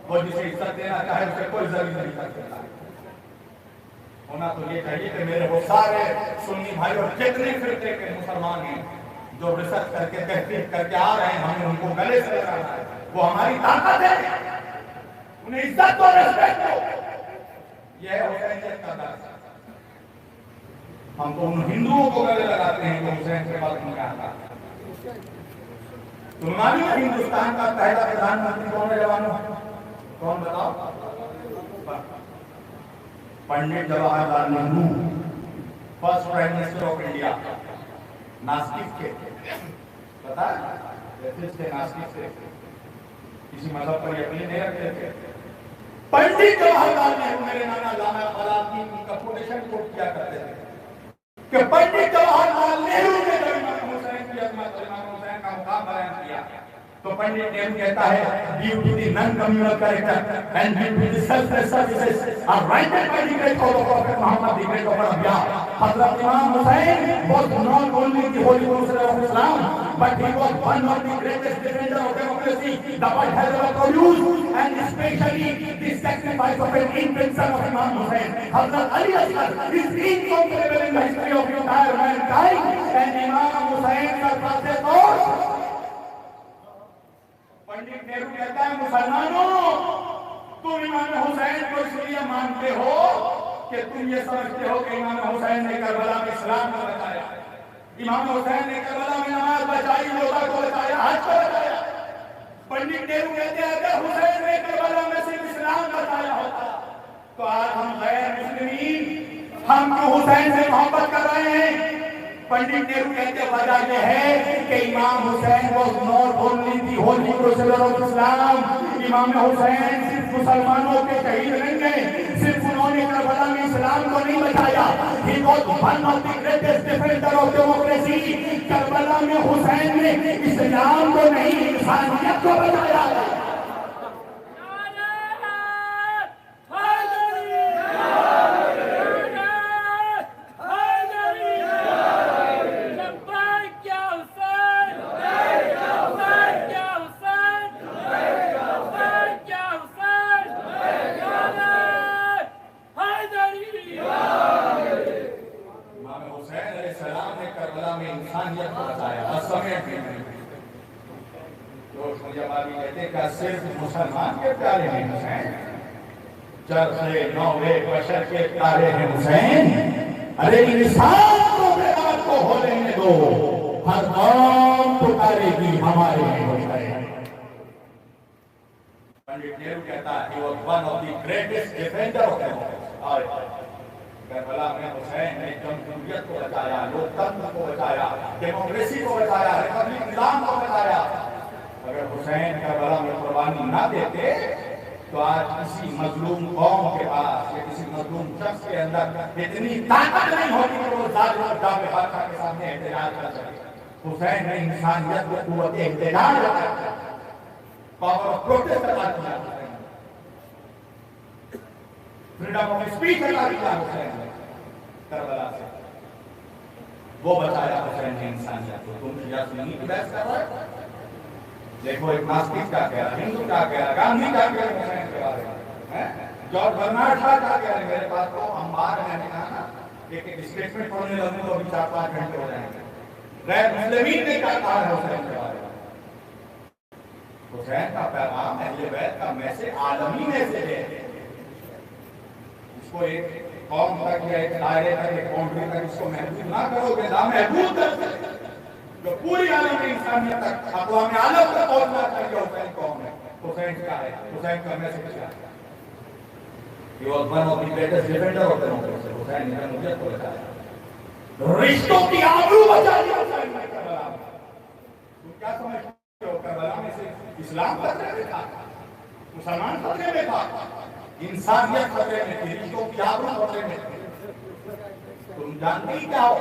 वो जिसे इज्जत देना चाहे उसे कोई जलील नहीं कर सकता। होना तो ये चाहिए कि मेरे वो सारे सुन्नी भाई और जितने फिरके के मुसलमान हैं जो रिसर्च करके तहकीक करके आ रहे हैं, हमें उनको गले से लगाना है। वो हमारी ताकत है, उन्हें इज्जत और रिस्पेक्ट दो। यह हुसैनियत का दर्स है। हम तो उन हिंदुओं को गले लगाते हैं जो हुसैन के बाद में आता। तुम मालूम है हिंदुस्तान का पहला प्रधानमंत्री कौन है जवानों? कौन बताओ? Pandit Jawaharlal Nehru, first prime minister of India, नास्तिक के, पता है नास्तिक से किसी मजहब पर यकीन नहीं रखते थे। पंडित जवाहरलाल नेहरू मेरे नाना लामा फलादीन का कोटेशन कोट किया करते थे कि पंडित जवाहरलाल नेहरू ने जब इमाम हुसैन की अजमत, इमाम हुसैन का मुकाम बयान किया तो पंडित नेहरू कहता है due to the non communal character and due to the selfless services are righted by the great prophet Mohammed the great of Arabia. Hazrat Imam Hussain was not only the holy prophet of Islam but he was one of the greatest defender of democracy the world has ever produced, and especially the sacrifice of an infant son of Imam Hussain, Hazrat Ali Asghar, is incomparable in the history of entire mankind, and Imam Hussain का सबसे तो पंडित नेहरू कहता है मुसलमानों तुम इमाम हुसैन को इसलिए मानते हो कि तुम ये समझते हो कि इमाम हुसैन ने करबला में इस्लाम को बचाया, इमाम हुसैन ने करबला में नमाज बचाई, रोजा को बचाया, हज को बचाया। पंडित नेहरू कहते हैं अगर हुसैन ने करबला में सिर्फ इस्लाम बचाया होता तो आज हम गैर मुस्लिमीन हम क्यों हुसैन से मोहब्बत कर रहे हैं। पंडित नेहरू कहते वजह यह है कि इमाम Hussain was not only the holy prophet of Islam, इमाम हुसैन सिर्फ मुसलमानों के शहीद नहीं गए, सिर्फ उन्होंने करबला में इस्लाम को नहीं बचाया, he was one of the greatest defender of democracy। Karbala में हुसैन ने इस्लाम को नहीं इंसानियत को बचाया। सिर्फ मुसलमान के प्यारे हैं हुसैन, चरखे नौवे बशर के प्यारे हैं हुसैन। अरे इंसान को बेदात को हो लेने दो, हर कौम पुकारेगी हमारे हुसैन। पंडित नेहरू कहता है he was one of the greatest defender of democracy। Karbala में हुसैन ने जमहूरियत को बचाया, लोकतंत्र को बचाया, डेमोक्रेसी को बचाया, रिपब्लिक निजाम को बचाया। अगर हुसैन करबला में कुर्बानी ना देते तो आज किसी मजलूम कौम के पास या किसी मजलूम शख्स के अंदर इतनी ताकत नहीं होती कि वो जालिम और जाबिर बादशाह के सामने एहतजाज कर सके। हुसैन ने इंसानियत को कुव्वत एहतजाज लगाया, पावर ऑफ प्रोटेस्ट लगा दिया, फ्रीडम ऑफ स्पीच लगा दिया हुसैन ने करबला से। वो बचाया हुसैन ने इंसानियत को। तुम शिया सुन्नी की बहस कर रहे हो? देखो एक नास्तिक क्या कह रहा है, हिंदू क्या कह रहा है, गांधी क्या कह रहे हैं हुसैन के बारे में, जॉर्ज बर्नार्ड शॉ क्या कह रहे हैं। मेरे पास तो हम बाहर मैंने कहा ना एक स्टेटमेंट पढ़ने लगूं तो अभी 4-5 घंटे हो जाएंगे। गैर मुस्लिमीन ने क्या कहा है हुसैन के बारे में? हुसैन का पैगाम अहले बैत का मैसेज आलमी मैसेज है। इसको एक कौम तक या एक दायरे तक, एक बाउंड्री तक इसको महदूद ना करोगे, लामहदूद कर जो पूरी आलम इंसानियत तक अक़वाम आलम तक पहुंचना चाहिए। हुसैन कौन है? हुसैन क्या है? हुसैन का मैसेज क्या है? He was one of the greatest defender of democracy। Hussain ने जमहूरियत को बचाया, रिश्तों की आबरू बचा दी हुसैन ने करबला में। तुम क्या समझते हो करबला में से इस्लाम खतरे में था, मुसलमान खतरे में था, इंसानियत खतरे में थी, रिश्तों की आबरू खतरे में थी। तुम जानती क्या हो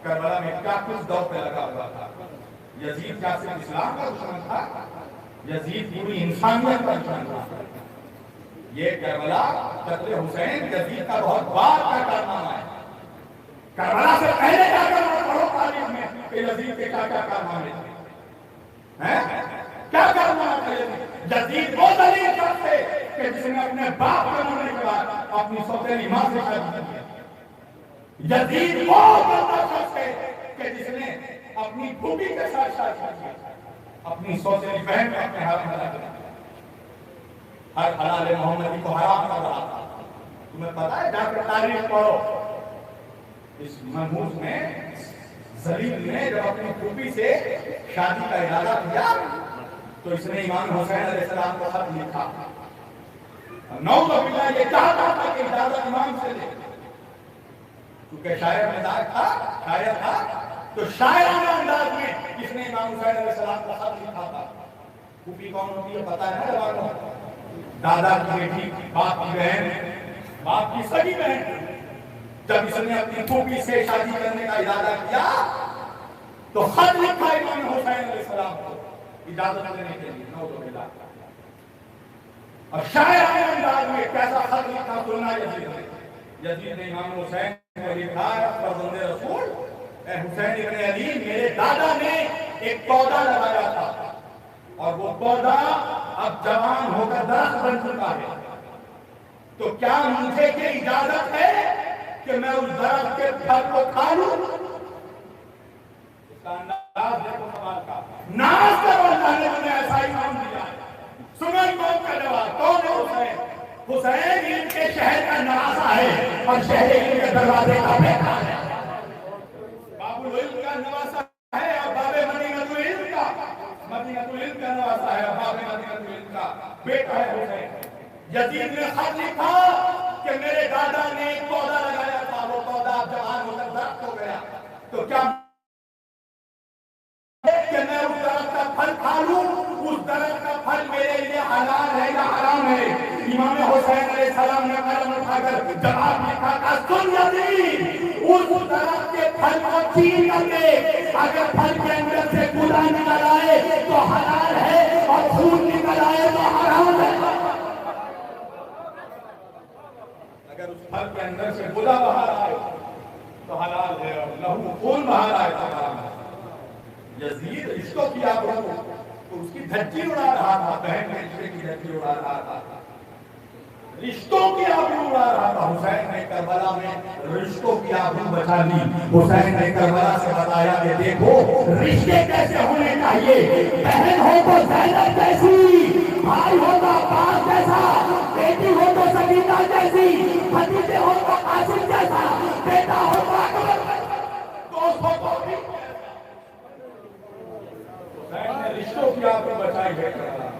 करबला में क्या कुछ दौर पे लगा हुआ था? यजीद क्या सिर्फ इस्लाम का दुश्मन था? यजीद पूरी इंसानियत का दुश्मन था। ये करबला कत्ल हुसैन यजीद का बहुत बार का कारनामा है। करबला से पहले क्या करना पढ़ो तारीख में कि यजीद के क्या क्या कारनामे थे, हैं? क्या कारनामा था यजीद? यजीद वो दलील करते कि जिसने अपने बाप के मरने के बाद अपनी सौतेली मां से शादी की। यजीद वो बंदा शख्स है कि जिसने अपनी फूफी के साथ शादी की, अपनी सौतेली बहन को अपने हाथ में रखा, हर हलाल मोहम्मदी को हराम कर रहा था। तुम्हें पता है, जाकर तारीख पढ़ो। इस महमूद में जलील ने जब अपनी फूफी से शादी का इरादा किया तो इसने इमाम हुसैन अलैहिस्सलाम को खत लिखा। नौज़बिल्लाह ये चाहता था कि इजाजत इमाम से ले, क्योंकि शायर मिजाज था, शायर था, तो शायराना अंदाज में इसने इमाम हुसैन अलैहिस्सलाम को खत लिखा था। फूफी कौन होती है पता है ना? दादा की बेटी, बाप की बहन, बाप की सगी बहन। जब इसने अपनी फूफी से शादी करने का इरादा किया तो खत लिखा इमाम हुसैन अलैहिस्सलाम को इजाजत देने के लिए। नौज़बिल्लाह। और शायराना अंदाज में कैसा खत लिखा सुनना यजीद ने। यजीद ने इमाम हुसैन को लिखा, फर्जंदे रसूल, ए हुसैन इब्न अली, मेरे दादा ने एक पौधा लगाया था और वो पौधा अब जवान होकर दरख्त बन चुका है, तो क्या मुझे की इजाजत है कि मैं उस दरख्त के फल को खा लूं? इसका अंदाज देखो सवाल का। नाज करो, अल्लाह ने मुझे ऐसा ही नाम दिया। सुनो इमाम का जवाब, कौन है हुसैन? हुसैन इनके शहर का नवासा है और शहर इनके दरवाजे का बेटा है। बाबुल इल्म का नवासा है और बाबे मदीनतुल इल्म का, मदीनतुल इल्म का नवासा है और बाबे मदीनतुल इल्म का बेटा है हुसैन। यजीद ने खत लिखा कि मेरे दादा ने एक पौधा लगाया था, वो पौधा जवान होकर दरख्त हो गया, तो क्या कि मैं उस दरख्त का फल खा लूं? उस दरख्त का फल मेरे लिए हलाल है या हराम है? इमाम हुसैन अलैहिस्सलाम ने कलम उठाकर जवाब लिखा था, सुन यजीद, उस दरख्त के फल को छीन करके अगर फल के अंदर से गुदा निकल आए तो हलाल है और खून निकल आए तो हराम है। अगर उस फल के अंदर से गुदा बाहर आए तो हलाल है और लहू खून बाहर आए तो हराम है। यजीद रिश्तों की आबरू तो उसकी धज्जी उड़ा रहा था, बहन के रिश्ते की धज्जी उड़ा रहा था, रिश्तों की आबरू उड़ा रहा था। हुसैन ने करबला में रिश्तों की आबरू बचा ली। हुसैन ने करबला से बताया कि देखो रिश्ते कैसे होने चाहिए, बहन हो तो ज़ैनब जैसी, भाई हो तो अब्बास जैसा, बेटी हो तो सकीना जैसी, भतीजे हो तो कासिम जैसा, बेटा हो तो अकबर, दोस्त हो तो कष्टों की आपको बचाई है।